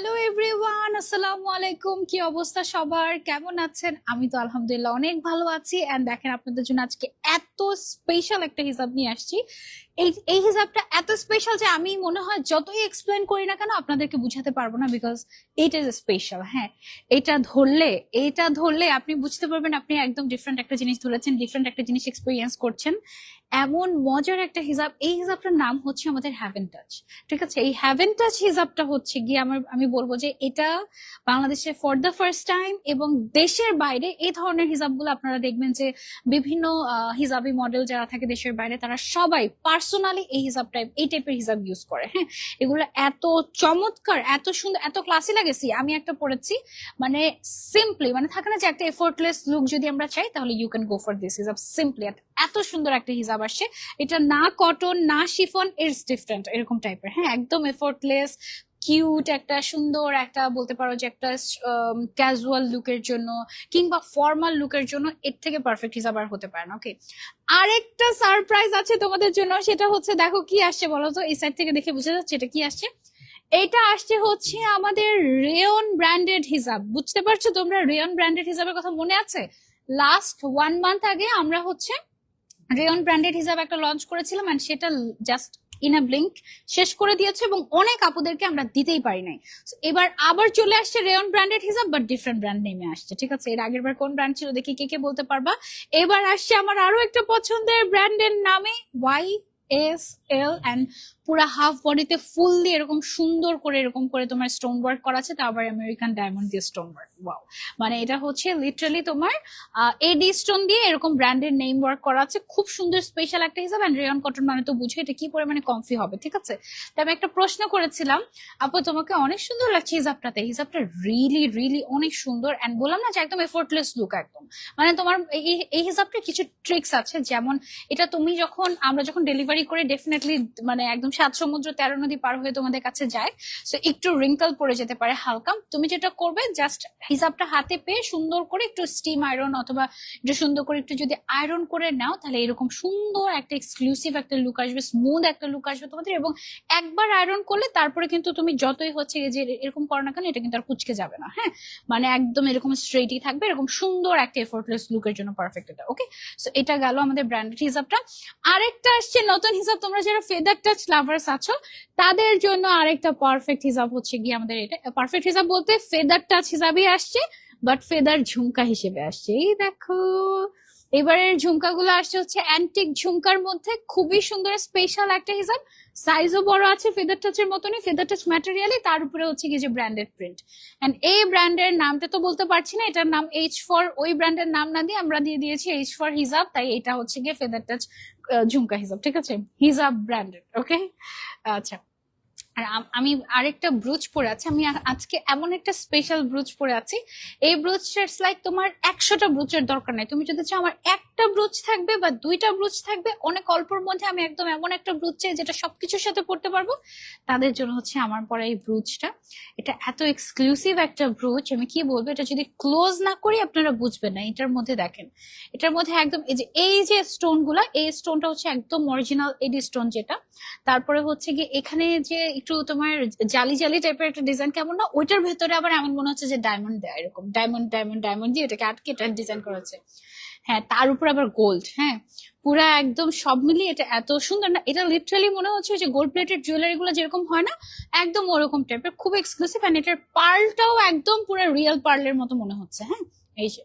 Hello everyone, আসসালামু আলাইকুম। কি অবস্থা সবার, কেমন আছেন? আমি তো আলহামদুলিল্লাহ অনেক ভালো আছি। এন্ড দেখেন, আপনাদের জন্য আজকে এত স্পেশাল একটা হিসাব নিয়ে আসছি। এই এই হিসাবটা এত স্পেশাল যে আমি মনে হয় যতই এক্সপ্লেন করি না কেন আপনাদেরকে বুঝাতে পারবো না, বিকজ ইট ইজ স্পেশাল। হ্যাঁ, এটা ধরলে এটা ধরলে আপনি বুঝতে পারবেন আপনি একদম ডিফারেন্ট একটা জিনিস ধরেছেন, ডিফারেন্ট একটা জিনিস এক্সপিরিয়েন্স করছেন। এমন মজার একটা হিসাব। এই হিসাবটার নাম হচ্ছে আমাদের হ্যাভেন টাচ। ঠিক আছে, এই হ্যাভেন টাচ হিসাবটা হচ্ছে গিয়ে আমি বলবো যে এটা বাংলাদেশে ফর দ্য ফার্স্ট টাইম, এবং দেশের বাইরে এই ধরনের হিসাবগুলো আপনারা দেখবেন যে বিভিন্ন হিসাবি মডেল যারা থাকে দেশের বাইরে, তারা সবাই পার্সোনালি এই হিসাবটা, এই টাইপের হিসাব ইউজ করে। হ্যাঁ, এগুলো এত চমৎকার, এত সুন্দর, এত ক্লাসি লাগেছি। আমি একটা পড়েছি, মানে সিম্পলি, মানে থাকে না যে একটা এফোর্টলেস লুক যদি আমরা চাই তাহলে you can go for this হিসাব। সিম্পলি এত সুন্দর একটা হিসাব আসছে। এটা না কটন না শিফন, ইটস ডিফারেন্ট এরকম টাইপের। হ্যাঁ, একদম এফোর্টলেস, কিউট একটা, সুন্দর একটা, বলতে পারো যে একটা ক্যাজুয়াল লুকের জন্য কিংবা ফর্মাল লুকের জন্য এর থেকে পারফেক্ট হিসাব আর হতে পারে না। ওকে, আরেকটা সারপ্রাইজ আছে তোমাদের জন্য, সেটা হচ্ছে দেখো কি আসছে বলো তো। এই সাইড থেকে দেখে বুঝা যাচ্ছে এটা কি আসছে। এটা আসছে হচ্ছে আমাদের রেয়ন ব্র্যান্ডেড হিসাব। বুঝতে পারছো তোমরা রেয়ন ব্র্যান্ডেড হিসাবের কথা? মনে আছে লাস্ট 1 মান্থ আগে আমরা হচ্ছে রেয়ন ব্র্যান্ডেড হিসাবে একটা লঞ্চ করেছিলাম, এন্ড সেটা জাস্ট ইন আ ব্লিঙ্ক শেষ করে দিয়েছে, এবং অনেক আপুদেরকে আমরা দিতেই পারি নাই। এবার আবার চলে আসছে রেয়ন ব্র্যান্ডেড হিসাব, বাট ডিফারেন্ট ব্র্যান্ড নেমে আসছে। ঠিক আছে, এর আগের বার কোন ব্র্যান্ড ছিল দেখি কে কে বলতে পারবা। এবার আসছে আমার আরো একটা পছন্দের ব্র্যান্ডের নামে YSL, এন্ড পুরা হাফ বডিতে ফুললি এরকম সুন্দর করে এরকম করে তোমার স্টোন ওয়ার্ক করা আছে, তা আবার আমেরিকান ডায়মন্ড দিয়ে স্টোন ওয়ার্ক। ওয়াও, মানে এটা হচ্ছে লিটারালি তোমার এডি স্টোন দিয়ে এরকম ব্র্যান্ডের নেম ওয়ার্ক করা আছে। খুব সুন্দর স্পেশাল একটা হিসাব। এন্ড রেয়ন কটন মানে তো বুঝো এটা কি পরিমাণে কমফি হবে। ঠিক আছে, তো আমি একটা প্রশ্ন করেছিলাম, আপু তোমাকে অনেক সুন্দর লাগছে হিসাবটাতে। হিসাবটা রিয়েলি রিয়েলি অনেক সুন্দর, এন্ড বললাম না যে একদম এফোর্টলেস লুক একদম। মানে তোমার এই হিসাবটা কিছু ট্রিক্স আছে, যেমন এটা তুমি যখন আমরা যখন ডেলিভারি করে ডেফিনেটলি মানে একদম 7 সমুদ্র 13 নদী পার হয়ে তোমাদের কাছে যায়, সো একটু রিঙ্কল পড়ে যেতে পারে হালকা। তুমি যেটা করবে, জাস্ট হিসাবটা হাতে পেয়ে সুন্দর করে একটু স্টিম আয়রন অথবা একটু সুন্দর করে একটু যদি আয়রন করে নাও, তাহলে এরকম সুন্দর একটা এক্সক্লুসিভ একটা লুক আসবে, স্মুথ একটা লুক আসবে তোমাদের। এবং একবার আয়রন করলে তারপরে কিন্তু তুমি যতই হচ্ছে যে এরকম করো না কেন, এটা কিন্তু আর কুচকে যাবে না। হ্যাঁ, মানে একদম এরকম স্ট্রেটই থাকবে, এরকম সুন্দর একটা এফোর্টলেস লুকের জন্য পারফেক্ট এটা। ওকে, সো এটা গেল আমাদের ব্র্যান্ডেড হিসাবটা। আরেকটা আসছে নতুন হিসাব। তোমরা যারা ফেদার টাচ লাভার্স আছো তাদের জন্য আরেকটা পারফেক্ট হিসাব হচ্ছে গিয়ে আমাদের এটা। পারফেক্ট হিসাব বলতে ফেদার টাচ হিসাবে আসছে, বাট ফেদার ঝুমকা হিসেবে আসছে। এই দেখো, এবারের ঝুমকাগুলো আসছে হচ্ছে অ্যান্টিক ঝুমকার মধ্যে, খুবই সুন্দর স্পেশাল একটা হিসাব। সাইজও বড় আছে ফেদার টাচের মতনই, ফেদার টাচ ম্যাটেরিয়ালে, তার উপরে হচ্ছে কি যে ব্র্যান্ডেড প্রিন্ট। এন্ড এই ব্র্যান্ডের নামটা তো বলতে পারছি না, এটার নাম এইচ ফর, ওই ব্র্যান্ডের নাম না দিয়ে আমরা দিয়ে দিয়েছি এইচ ফর হিসাব, তাই এটা হচ্ছে গিয়ে ফেদার টাচ ঝুমকা হিসাব। ঠিক আছে, হিসাব ব্র্যান্ডেড। ওকে, আচ্ছা। আর আমি আরেকটা ব্রুচ পরে আছি। আমি আজকে এমন একটা স্পেশাল ব্রুচ পরে আছি, এই ব্রুচটা ইটস লাইক তোমার 100টা ব্রুচের দরকার নাই। তুমি যদি চাও আমার একটা ব্রুচ থাকবে বা 2টা ব্রুচ থাকবে, অনেক অল্পর মধ্যে আমি একদম এমন একটা ব্রুচ চাই যেটা সবকিছুর সাথে পড়তে পারবো, তাদের জন্য হচ্ছে আমার পরে এই ব্রুচটা। এটা এত এক্সক্লুসিভ একটা ব্রুচ, আমি কি বলবো, এটা যদি ক্লোজ না করি আপনারা বুঝবেন না। এটার মধ্যে দেখেন, এটার মধ্যে একদম এই যে স্টোন গুলা, এই স্টোনটা হচ্ছে একদম অরিজিনাল এডি স্টোন যেটা। তারপরে হচ্ছে কি এখানে যে একটু তোমার জালি জালি টাইপের একটা ডিজাইন, কেমন না, ওইটার ভেতরে আবার এমন মনে হচ্ছে যে ডায়মন্ড দেয়, এরকম ডায়মন্ড ডায়মন্ড ডায়মন্ড দিয়ে এটাকে আটকে এটা ডিজাইন করা হচ্ছে। হ্যাঁ, তার উপর আবার গোল্ড। হ্যাঁ, পুরা একদম সব মিলিয়ে এটা এত সুন্দর না, এটা লিটারালি মনে হচ্ছে যে গোল্ড প্লেটেড জুয়েলারি গুলো যেরকম হয় না, একদম ওরকম টাইপের, খুব এক্সক্লুসিভ। এন্ড এটার পার্লটাও একদম পুরো রিয়েল পার্লের মতো মনে হচ্ছে। হ্যাঁ, এই যে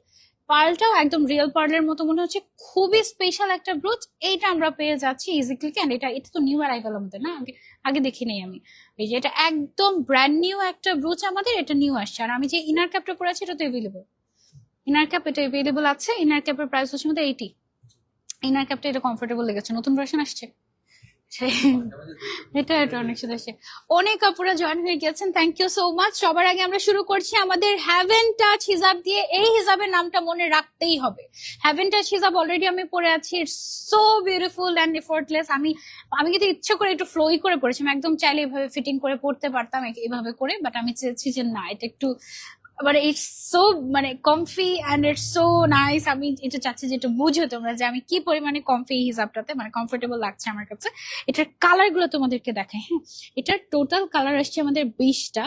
পার্লটাও একদম রিয়েল পার্লের মতো মনে হচ্ছে, খুবই স্পেশাল একটা ব্রুচ। এইটা আমরা পেয়ে যাচ্ছি ইজি ক্লিকে। এন্ড এটা এটা তো নিউ অ্যারাইভাল আমাদের, না আগে আগে দেখি নেই আমি। এই যে এটা একদম ব্র্যান্ড নিউ একটা ব্রুচ আমাদের, এটা নিউ আসছে। আর আমি যে ইনার ক্যাপটা পরে আছি এটা তো এভেলেবল, ইনার ক্যাপ এটা এভেলেবল আছে। ইনার ক্যাপের প্রাইস হচ্ছে মধ্যে 80। ইনার ক্যাপটা এটা কমফোর্টেবল লেগেছে, নতুন ভার্সন আসছে। এটা এটা অনেক সুন্দর আসছে। অনেক আপুরা জয়েন হয়ে গেছেন, থ্যাংক ইউ সো মাচ। সবার আগে আমরা শুরু করছি আমাদের হ্যাভেন টাচ হিসাব দিয়ে। এই হিসাবের নামটা মনে রাখতেই হবে। হ্যাভেন টাচ হিসাব অলরেডি আমি পরে আছি, it's so beautiful and effortless. আমি আমি কিন্তু ইচ্ছে করে একটু ফ্লোই করে পড়েছি, আমি একদম চাইলে এভাবে ফিটিং করে পড়তে পারতাম এভাবে করে, বাট আমি চেয়েছি যে না, এটা একটু মানে ইটস সো মানে comfy and it's so nice. আমি এটা চাচ্ছি যে একটু বুঝো তোমরা যে আমি কি পরিমাণে কমফি এই হিসাবটাতে, মানে কমফোর্টেবল লাগছে আমার কাছে। এটার কালার গুলো তোমাদেরকে দেখাই। হ্যাঁ, এটার টোটাল কালার আসছে আমাদের 20টা,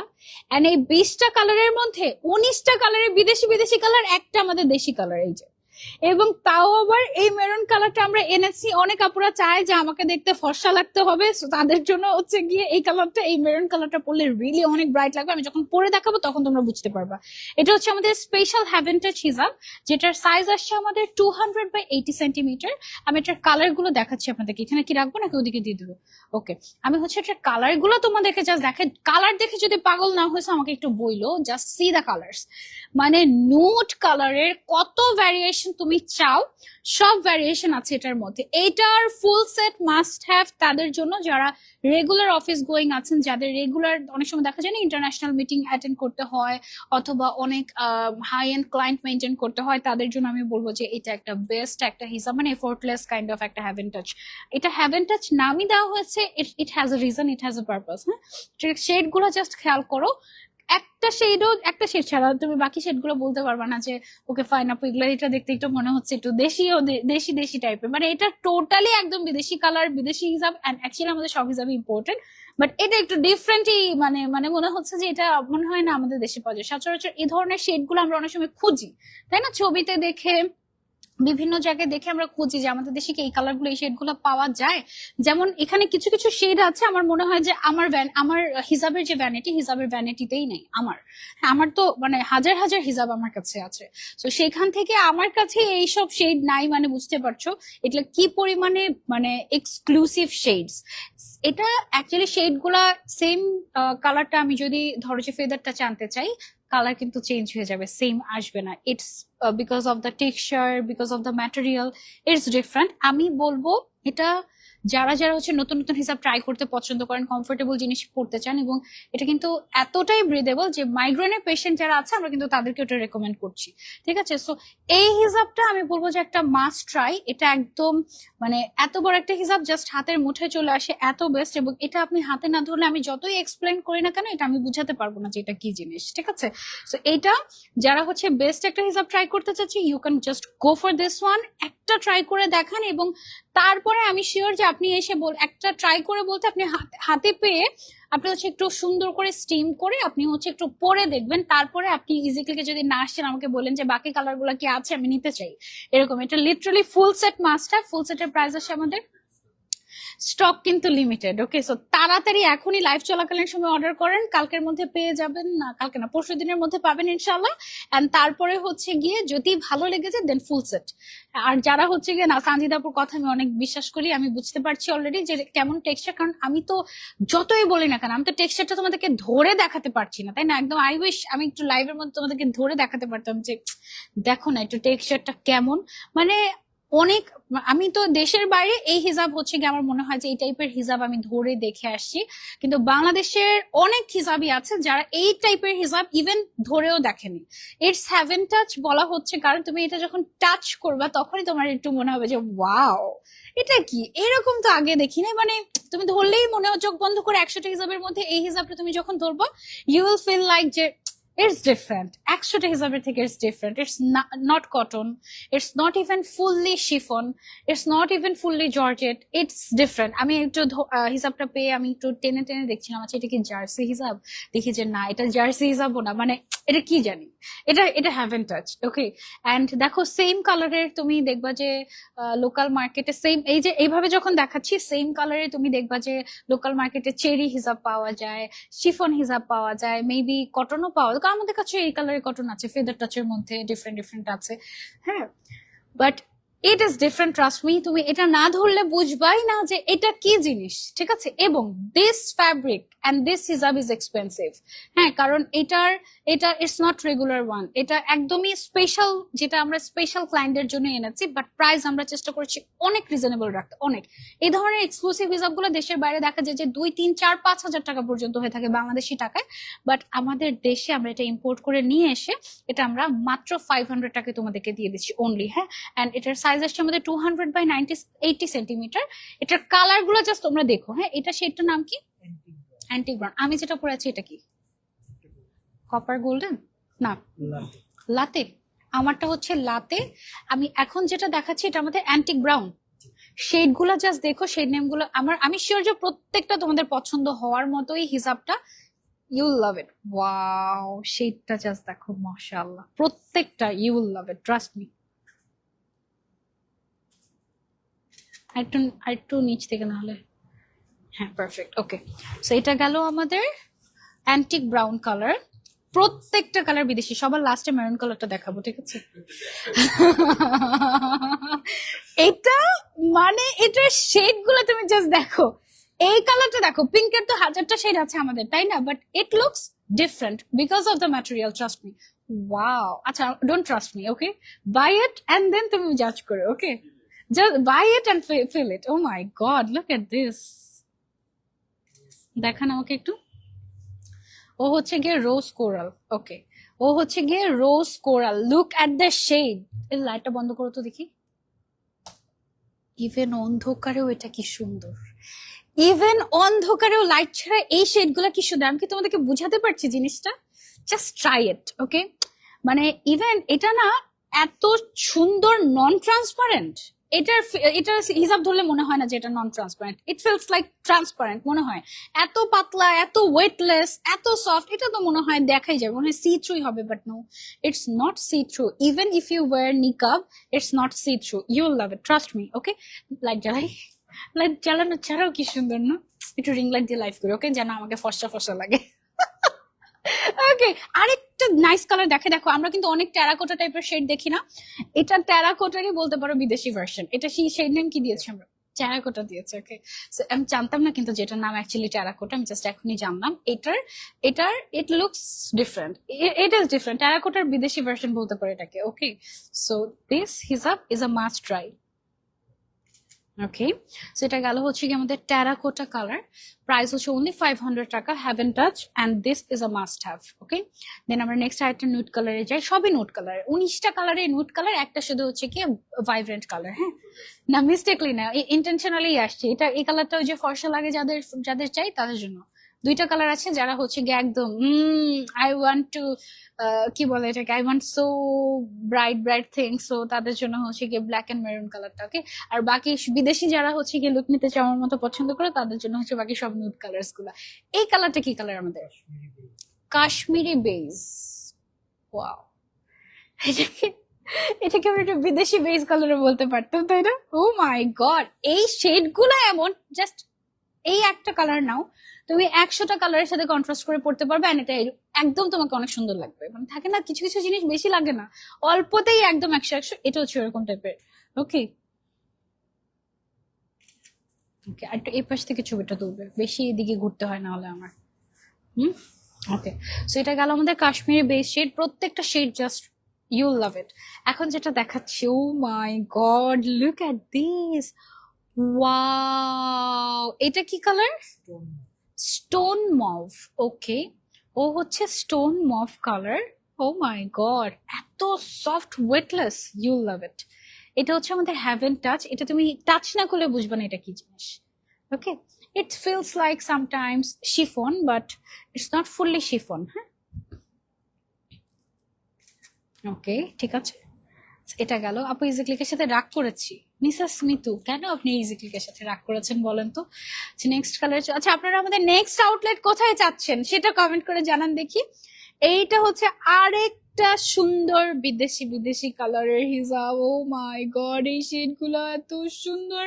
এন্ড এই 20টা কালারের মধ্যে 19টা কালারের বিদেশি বিদেশি কালার, একটা আমাদের দেশি কালার, এই যে। এবং তাও আবার এই মেরুন কালারটা আমরা এনেছি, অনেক আপুরা চায় যে আমাকে দেখতে ফর্সা লাগতে হবে, so তাদের জন্য হচ্ছে গিয়ে এই কালারটা, এই মেরুন কালারটা পরলে রিয়েলি অনেক ব্রাইট লাগবে। আমি যখন পরে দেখাবো তখন তোমরা বুঝতে পারবা। এটা হচ্ছে আমাদের স্পেশাল হ্যাভেন টাচ হিজাব, যেটার সাইজ আসছে আমাদের 280 সেন্টিমিটার। আমি এটার কালার গুলো দেখাচ্ছি আপনাদেরকে। এখানে কি রাখবো নাকি ওদিকে দিয়ে দেবো? ওকে, আমি হচ্ছে এটার কালার গুলো তোমাদেরকে জাস্ট দেখে, কালার দেখে যদি পাগল না হয়েছে আমাকে একটু বইলো, জাস্ট সি দ্য কালার্স। মানে নুট কালারের কত ভ্যারিয়েশন তুমি চাও, সব ভ্যারিয়েশন আছে এটার মধ্যে। এইটার ফুল সেট মাস্ট হ্যাভ তাদের জন্য যারা রেগুলার অফিস গোয়িং আছেন, যাদের রেগুলার অনেক সময় দেখা যায় না ইন্টারন্যাশনাল মিটিং অ্যাটেন্ড করতে হয়, অথবা অনেক হাই এন্ড ক্লায়েন্ট মেনটেন করতে হয়, তাদের জন্য আমি বলবো যে এটা একটা বেস্ট একটা হিসাব, মানে এফোর্টলেস কাইন্ড অফ একটা হ্যাভেন টাচ। এটা হ্যাভেন টাচ নামই দেওয়া হয়েছে, it has a reason, it has a purpose. হ্যাঁ, শেড গুলো জাস্ট খেয়াল করো, একটা শেডও, একটা শেড ছাড়া তুমি বাকি শেড গুলো বলতে পারবা না যে ওকে ফাইন আপু এগুলো, এটা দেখতে একটু মনে হচ্ছে একটু দেশি ও দেশি দেশি টাইপের। মানে এটা টোটালি একদম বিদেশি কালার, বিদেশি হিসাব, এন্ড অ্যাকচুয়ালি আমাদের সব হিসাবে ইম্পর্টেন্ট, বাট এটা একটু ডিফারেন্টই, মানে মানে মনে হচ্ছে যে এটা মনে হয় না আমাদের দেশে পাওয়া যায়। সচরাচর এই ধরনের শেড গুলো আমরা অনেক সময় খুঁজি, তাই না, ছবিতে দেখে, বিভিন্ন জায়গায় দেখে আমরা খুঁজি যে আমাদের দেশে কি এই কালার গুলো, এই শেড গুলো পাওয়া যায়। যেমন এখানে কিছু কিছু শেড আছে আমার মনে হয় যে আমার হিসাবের যে ভ্যানিটি, হিসাবের ভ্যানিটিতেই নেই আমার। হ্যাঁ, আমার তো মানে হাজার হাজার হিসাব আমার কাছে আছে, তো সেখান থেকে আমার কাছে এইসব শেড নাই, মানে বুঝতে পারছো এটা কি পরিমাণে মানে এক্সক্লুসিভ শেডস। এটা অ্যাকচুয়ালি শেড গুলা সেম কালারটা, আমি যদি ধরো যে ফেদারটা টানতে চাই, কালার কিন্তু চেঞ্জ হয়ে যাবে, সেম আসবে না। It's because of the texture, because of the material, it's different. আমি বলবো এটা যারা যারা হচ্ছে নতুন নতুন হিসাব ট্রাই করতে পছন্দ করেন, কমফোর্টেবল জিনিস পড়তে চান, এবং এটা কিন্তু এতটাই ব্রিদেবল যে মাইগ্রেনের পেশেন্ট যারা আছে আমরা কিন্তু তাদেরকে ওটা রেকমেন্ড করছি। ঠিক আছে, সো এই হিসাবটা আমি বলবো যে একটা মাস্ট ট্রাই। এটা একদম মানে এত বড় একটা হিসাব, জাস্ট হাতের মুঠে চলে আসে, এত বেস্ট। এবং এটা আপনি হাতে না ধরলে আমি যতই এক্সপ্লেন করি না কেন এটা আমি বুঝাতে পারবো না যে এটা কি জিনিস। ঠিক আছে, সো এটা যারা হচ্ছে বেস্ট একটা হিসাব ট্রাই করতে চাচ্ছি, you can just go for this one. একটা ট্রাই করে দেখান, এবং তারপরে আমি শিওর যে আপনি এসে একটা ট্রাই করে বলতে, আপনি হাতে পেয়ে আপনি হচ্ছে একটু সুন্দর করে স্টিম করে আপনি হচ্ছে একটু পরে দেখবেন, তারপরে আপনি ইজিক্লিকে যদি না আসছেন আমাকে বলেন যে বাকি কালার গুলা কি আছে আমি নিতে চাই, এরকম। এটা literally full set must have. Full সেটের প্রাইস আছে আমাদের, স্টক কিন্তু লিমিটেড। ওকে, সো তাড়াতাড়ি এখনই লাইভ চলাকালীন সময় অর্ডার করেন, কালকের মধ্যে পেয়ে যাবেন, না কালকে না পরশু দিনের মধ্যে পাবেন ইনশাল্লাহ। এন্ড তারপরে হচ্ছে গিয়ে যদি ভালো লেগেছে দেন ফুল সেট। আর যারা হচ্ছে গিয়ে না, সানজিদাপুর কথা আমি অনেক বিশ্বাস করি, আমি বুঝতে পারছি অলরেডি যে কেমন টেক্সচার, কারণ আমি তো যতই বলি না কেন আমি তো টেক্সচারটা তোমাদেরকে ধরে দেখাতে পারছি না, তাই না? একদম আই উইশ আমি একটু লাইভের মধ্যে তোমাদেরকে ধরে দেখাতে পারতাম যে দেখো না একটু টেক্সচারটা কেমন। মানে অনেক, আমি তো দেশের বাইরে এই হিসাব হচ্ছে কি আমার মনে হয় যে এই টাইপের হিসাব আমি ধরে দেখে আসছি, কিন্তু বাংলাদেশের অনেক হিসাবই আছে যারা এই টাইপের হিসাব ইভেন ধরেও দেখেনি। ইটস হ্যাভেন টাচ বলা হচ্ছে কারণ তুমি এটা যখন টাচ করবা তখনই তোমার একটু মনে হবে যে ওয়াও এটা কি, এরকম তো আগে দেখি নাই। মানে তুমি ধরলেই মনে হয়, চোখ বন্ধ করে 100টা হিসাবের মধ্যে এই হিসাবটা তুমি যখন ধরবা, ইউ উইল ফিল লাইক যে it's different. 100টা হিসাবের থেকে it's different. It's not cotton. It's not even fully chiffon. It's not even fully georgette. It's different. আমি একটু হিসাবটা পেয়ে আমি একটু টেনে টেনে দেখছিলাম, আচ্ছা এটা কি জার্সি হিসাব, দেখি যে না এটা জার্সি হিসাবও না, মানে এটা কি জানি, এটা এটা হ্যাভেন টাচ। ওকে, এন্ড দেখো সেম কালারের তুমি দেখবা যে লোকাল মার্কেটে সেম, এই যে এইভাবে যখন দেখাচ্ছি সেম কালারে তুমি দেখবা যে লোকাল মার্কেটে চেরি হিসাব পাওয়া যায়, শিফন হিসাব পাওয়া যায়, মেবি কটনও পাওয়া যায়, কারণ আমাদের কাছে এই কালারের কটন আছে, ফেদার টাচের মধ্যে ডিফারেন্ট ডিফারেন্ট আছে। হ্যাঁ, but it is different, trust me. তুমি এটা না ধরলে বুঝবাই না যে এটা কি জিনিস। ঠিক আছে, এবং দিস ফ্যাব্রিক এন্ড দিস হিজাব ইজ এক্সপেন্সিভ। হ্যাঁ, কারণ এটা ইটস নট রেগুলার ওয়ান, এটা একদমই স্পেশাল, যেটা আমরা স্পেশাল ক্লায়েন্টের জন্য এনেছি, বাট প্রাইস আমরা চেষ্টা করছি অনেক রিজনেবল রাখতে। অনেক এই ধরনের এক্সক্লুসিভ হিজাব গুলো দেশের বাইরে দেখা যায় যে 2, 3, 4, 5 হাজার টাকা পর্যন্ত হয়ে থাকে বাংলাদেশি টাকায়, বাট আমাদের দেশে আমরা এটা ইম্পোর্ট করে নিয়ে এসে এটা আমরা মাত্র 500 টাকায় তোমাদেরকে দিয়ে দিচ্ছি অনলি। হ্যাঁ, এন্ড এটার সাইজ আসছে আমাদের 200 বাই 80 সেন্টিমিটার। এটার কালার গুলো জাস্ট তোমরা দেখো। হ্যাঁ, এটা শেডটার নাম কি? Antique brown. আমি যেটা পরে আছি এটা কি? Copper golden. না, লাতে। আমারটা হচ্ছে লাতে। আমি এখন যেটা দেখাচ্ছি এটা আমাদের অ্যান্টিক ব্রাউন। শেড গুলো জাস্ট দেখো, শেড নেম গুলো আমি শিওর যে প্রত্যেকটা তোমাদের পছন্দ হওয়ার মতোই হিসাবটা। You love it. ওয়াও, শেডটা জাস্ট দেখো, মাশাআল্লাহ, প্রত্যেকটা you love it, trust me. আরেকটু নিচ থেকে না হলে, হ্যাঁ পারফেক্ট, ওকে। সো এটা গেল আমাদের অ্যান্টিক ব্রাউন কালার। প্রত্যেকটা কালার বিদেশি। সবার লাস্টে মেরুন কালারটা দেখাবো, ঠিক আছে? এটা মানে এটার শেড গুলো তুমি জাস্ট দেখো। এই কালারটা দেখো, পিঙ্কের তো হাজারটা শেড আছে আমাদের, তাই না? But it looks different because of the material, trust me. Wow, আচ্ছা don't trust me, okay? Buy it and then তুমি জাজ করো, okay? Just buy it and feel it. Oh my god, look at this. দেখান আমাকে একটু। ও হচ্ছে গিয়ে rose coral, ওকে। ও হচ্ছে গিয়ে rose coral. Look at the shade. এই লাইটটা বন্ধ করো তো দেখি। ইভেন অন্ধকারেও এটা কি সুন্দর। ইভেন অন্ধকারেও লাইট ছাড়া এই শেড গুলা কি সুন্দর। আমি কি তোমাদেরকে বুঝাতে পারছি জিনিসটা? জাস্ট ট্রাই ইট, ওকে? মানে ইভেন এটা না এত সুন্দর নন ট্রান্সপারেন্ট। এটার হিসাব ধরলে মনে হয় না যে এটা নন ট্রান্সপারেন্ট। ইট ফিলস লাইক ট্রান্সপারেন্ট মনে হয়। এত পাতলা, এত ওয়েটলেস, এত সফট, এটা তো মনে হয় দেখাই যায়, মনে হয় সি থ্রুই হবে, but no, it's not see through. Even if you wear নিকাব, it's not see through. You will love it, trust me, okay? Light জ্বালাই। লাইট জ্বালানো ছাড়াও কি সুন্দর না? একটু রিং লাইট দিয়ে লাইভ করি, ওকে? যেন আমাকে ফর্সা ফর্সা লাগে। ওকে, আরেকটা নাইস কালার দেখো। আমরা কিন্তু অনেক টেরাকোটা টাইপের শেড দেখি না? এটা টেরাকোটারই বলতে পারো বিদেশি ভার্সন। এটা সেই শেড নেম কি দিয়েছি আমরা? টেরাকোটা দিয়েছে, ওকে? আমি জানতাম না কিন্তু যেটার নাম অ্যাকচুয়ালি টেরাকোটা, আমি জাস্ট এখনই জানলাম। এটার it looks different. It is different. টেরাকোটার বিদেশি ভার্সন বলতে পারে এটাকে, ওকে? সো দিস হিসাব is a must try, okay? সো এটা গেল হচ্ছে কি আমাদের টেরাকোটা কালার। প্রাইস হচ্ছে অনলি 500 টাকা, heaven touch, and this is a must have, okay? Then আমরা নেক্সট আরেকটা নুট কালারে যাই। সবই নুট কালার, 19টা কালারে নুট কালার, একটা শুধু হচ্ছে কি ভাইব্রেন্ট কালার। হ্যাঁ, না মিস্টেকলি না, ইন্টেনশনালি আসছে। এই কালারটা ওই যে ফর্সা লাগে যাদের যাদের চাই তাদের জন্য। দুইটা কালার আছে যারা হচ্ছে গিয়ে একদম আই ওয়ান্ট টু, কি বলে এটাকে, I want so bright bright things, so তাদের জন্য হচ্ছে গিয়ে ব্ল্যাক এন্ড মেরুন কালারটা, ওকে? আর বাকি বিদেশি যারা হচ্ছে গিয়ে লুক নিতে চাওয়ার মতো পছন্দ করে তাদের জন্য হচ্ছে বাকি সব নুড কালার্স গুলা। এই কালারটা কি কালার আমাদের? কাশ্মীরি বেজ। ওয়াও, এটাকে এটাকে আমি একটা বিদেশি বেজ কালারে বলতে পারতাম, তাই না? ও মাই গড, এই শেড গুলা এমন, জাস্ট এই একটা কালার নাও, তুমি 100টা কালারের সাথে কন্ট্রাস্ট করে পড়তে পারবে, এন্ড এটা একদম তোমাকে অনেক সুন্দর লাগবে। মানে থাকে না কিছু কিছু জিনিস বেশি লাগে না, অল্পতেই একদম 100 এটা হচ্ছে এরকম টাইপের, ওকে? ওকে, আর একটু এই পাশ থেকে ছবিটা তুলবে, বেশি এদিকে ঘুরতে হয় না হলে আমার। হুম, ওকে। সো এটা গেল আমাদের কাশ্মীরি বেস শেড। প্রত্যেকটা shade just you love it. এখন যেটা দেখাচ্ছি, oh my god, look at this. Wow, এটা কি কালার? Stone mauve, okay. ও হচ্ছে stone mauve colour. Oh my god, এত soft weightless, you love it. এটা হচ্ছে আমাদের হ্যাভেন টাচ। এটা তুমি টাচ না করলে বুঝবে না এটা কি জিনিস, okay? It feels like sometimes chiffon, but it's not fully chiffon. হ্যাঁ, ওকে, ঠিক আছে। এটা গেল। আপু ইজি ক্লিকের সাথে রাগ করেছি। মিসেস মিতু, কেন আপনি ইজি ক্লিকের সাথে রাগ করেছেন বলেন তো? নেক্সট কালার, আচ্ছা আপনারা আমাদের নেক্সট আউটলেট কোথায় চাচ্ছেন সেটা কমেন্ট করে জানান দেখি। এইটা হচ্ছে আরেকটা সুন্দর বিদেশি বিদেশি কালারের হিজাব। ও মাই গড, এই শেড গুলো এত সুন্দর।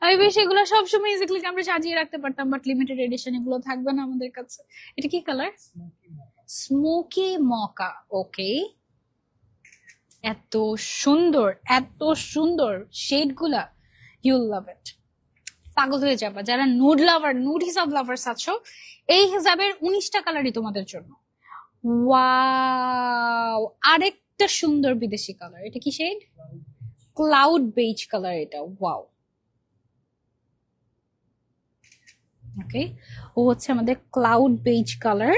আমি বেশ এগুলো সবসময় ইজি ক্লিক আমরা সাজিয়ে রাখতে পারতাম, বাট লিমিটেড এডিশন এগুলো থাকবে না আমাদের কাছে। এটা কি কালার? স্মোকি মকা, ওকে। এত সুন্দর, এত সুন্দর শেড গুলা, ইউল লাভ ইট, পাগল হয়ে যাবা। যারা নুড লাভার, নুড হিসাব লাভার্স আছো, এই হিসাবের 19টা কালারই তোমাদের জন্য। ওয়াও, আরেকটা সুন্দর বিদেশি কালার। এটা কি শেড? ক্লাউড বেজ কালার এটা। Wow, okay. ও হচ্ছে আমাদের ক্লাউড বেজ কালার।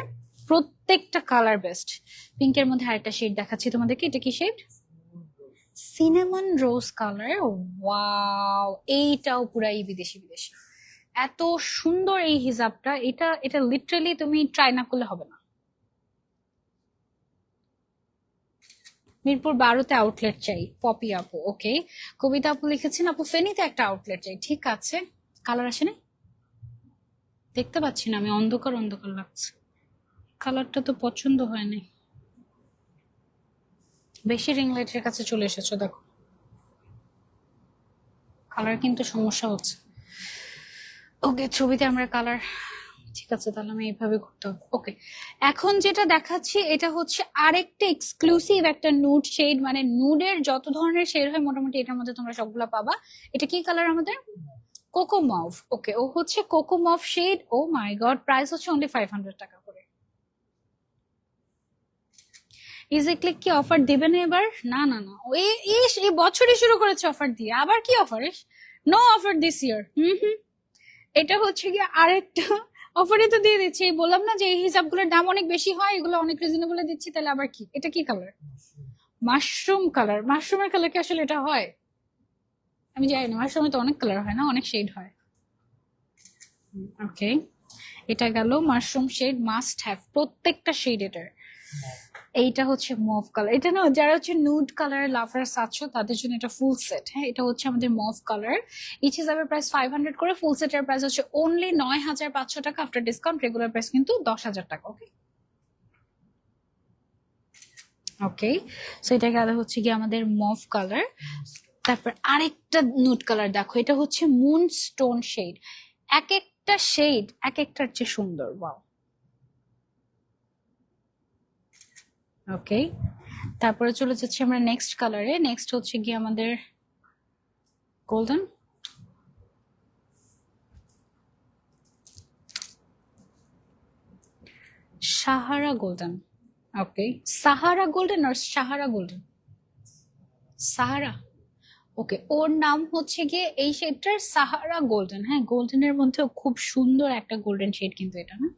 প্রত্যেকটা কালার বেস্ট। পিঙ্কের মধ্যে আরেকটা শেড দেখাচ্ছি তোমাদেরকে। এটা কি শেড? Cinnamon rose colour. ওয়াও, এইটাও পুরাই বিদেশি বিদেশি। এত সুন্দর এই হিজাবটা। এটা এটা লিটারালি তুমি ট্রাই না করলে হবে না। মিরপুর 12-তে আউটলেট চাই, পপি আপু। ওকে, কবিতা আপু লিখেছেন আপু ফেনীতে একটা আউটলেট চাই। ঠিক আছে, কালার আসে না, দেখতে পাচ্ছি না আমি, অন্ধকার অন্ধকার লাগছে, কালারটা তো পছন্দ হয়নি। বেশি রিং লাইটের কাছে চলে এসেছো, দেখো কালার কিন্তু সমস্যা হচ্ছে। ওকে, ছবিতে আমরা কালার, ঠিক আছে তাহলে আমি এইভাবে করতে হবে। ওকে, এখন যেটা দেখাচ্ছি এটা হচ্ছে আরেকটা এক্সক্লুসিভ একটা নুড শেড, মানে নুডের যত ধরনের শেড হয় মোটামুটি এটার মধ্যে তোমরা সবগুলা পাবা। এটা কি কালার আমাদের? Cocoa mauve. ওকে, ও হচ্ছে cocoa mauve shade. O my god, price হচ্ছে অনলি 500 টাকা করে। ইজি ক্লিক কি অফার দিবে না এবার? না না না, এই বছরই শুরু করেছে অফার দিয়ে, আবার কি offer? No offer this year. Hmm, এটা হচ্ছে কি আরেকটা অফারে তো দিয়ে দিচ্ছি, বললাম না যে এই হিসাবগুলোর দাম অনেক বেশি হয়, এগুলো অনেক রিজনেবলে দিচ্ছি, তাহলে আবার কি? এটা কি কালার? Mushroom colour. মাশরুমের কালার কি আসলে এটা হয়? আমি জানি না, মাশরুমে তো অনেক কালার হয় না, অনেক শেড হয়। ওকে, এটা গেল মাশরুম শেড, মাস্ট হ্যাভ প্রত্যেকটা শেড এটার। এইটা হচ্ছে মভ কালার, এটা না যারা হচ্ছে নুড কালার লাভার্স আছো তাদের জন্য এটা ফুল সেট। হ্যাঁ, এটা হচ্ছে আমাদের মভ কালার। ইচ হিসাবে প্রাইস 500 করে, ফুল সেটের প্রাইস হচ্ছে অনলি 9500 টাকা আফটার ডিসকাউন্ট, রেগুলার প্রাইস কিন্তু 10,000 টাকা। ওকে ওকে, সো এটা গেল হচ্ছে কি আমাদের মভ কালার। তারপর আরেকটা নুড কালার দেখো, এটা হচ্ছে মুন স্টোন শেড। এক একটা শেড এক একটার চেয়ে সুন্দর, ওয়াও। ওকে, তারপরে চলে যাচ্ছি আমরা নেক্সট কালারে। নেক্সট হচ্ছে কি আমাদের গোল্ডেন। সাহারা গোল্ডেন। ওকে, সাহারা গোল্ডেন আর সাহারা গোল্ডেন? সাহারা। ওকে, ওর নাম হচ্ছে গিয়ে এই শেডটার সাহারা গোল্ডেন। হ্যাঁ, গোল্ডেনের মধ্যে খুব সুন্দর একটা গোল্ডেন শেড কিন্তু এটা, না?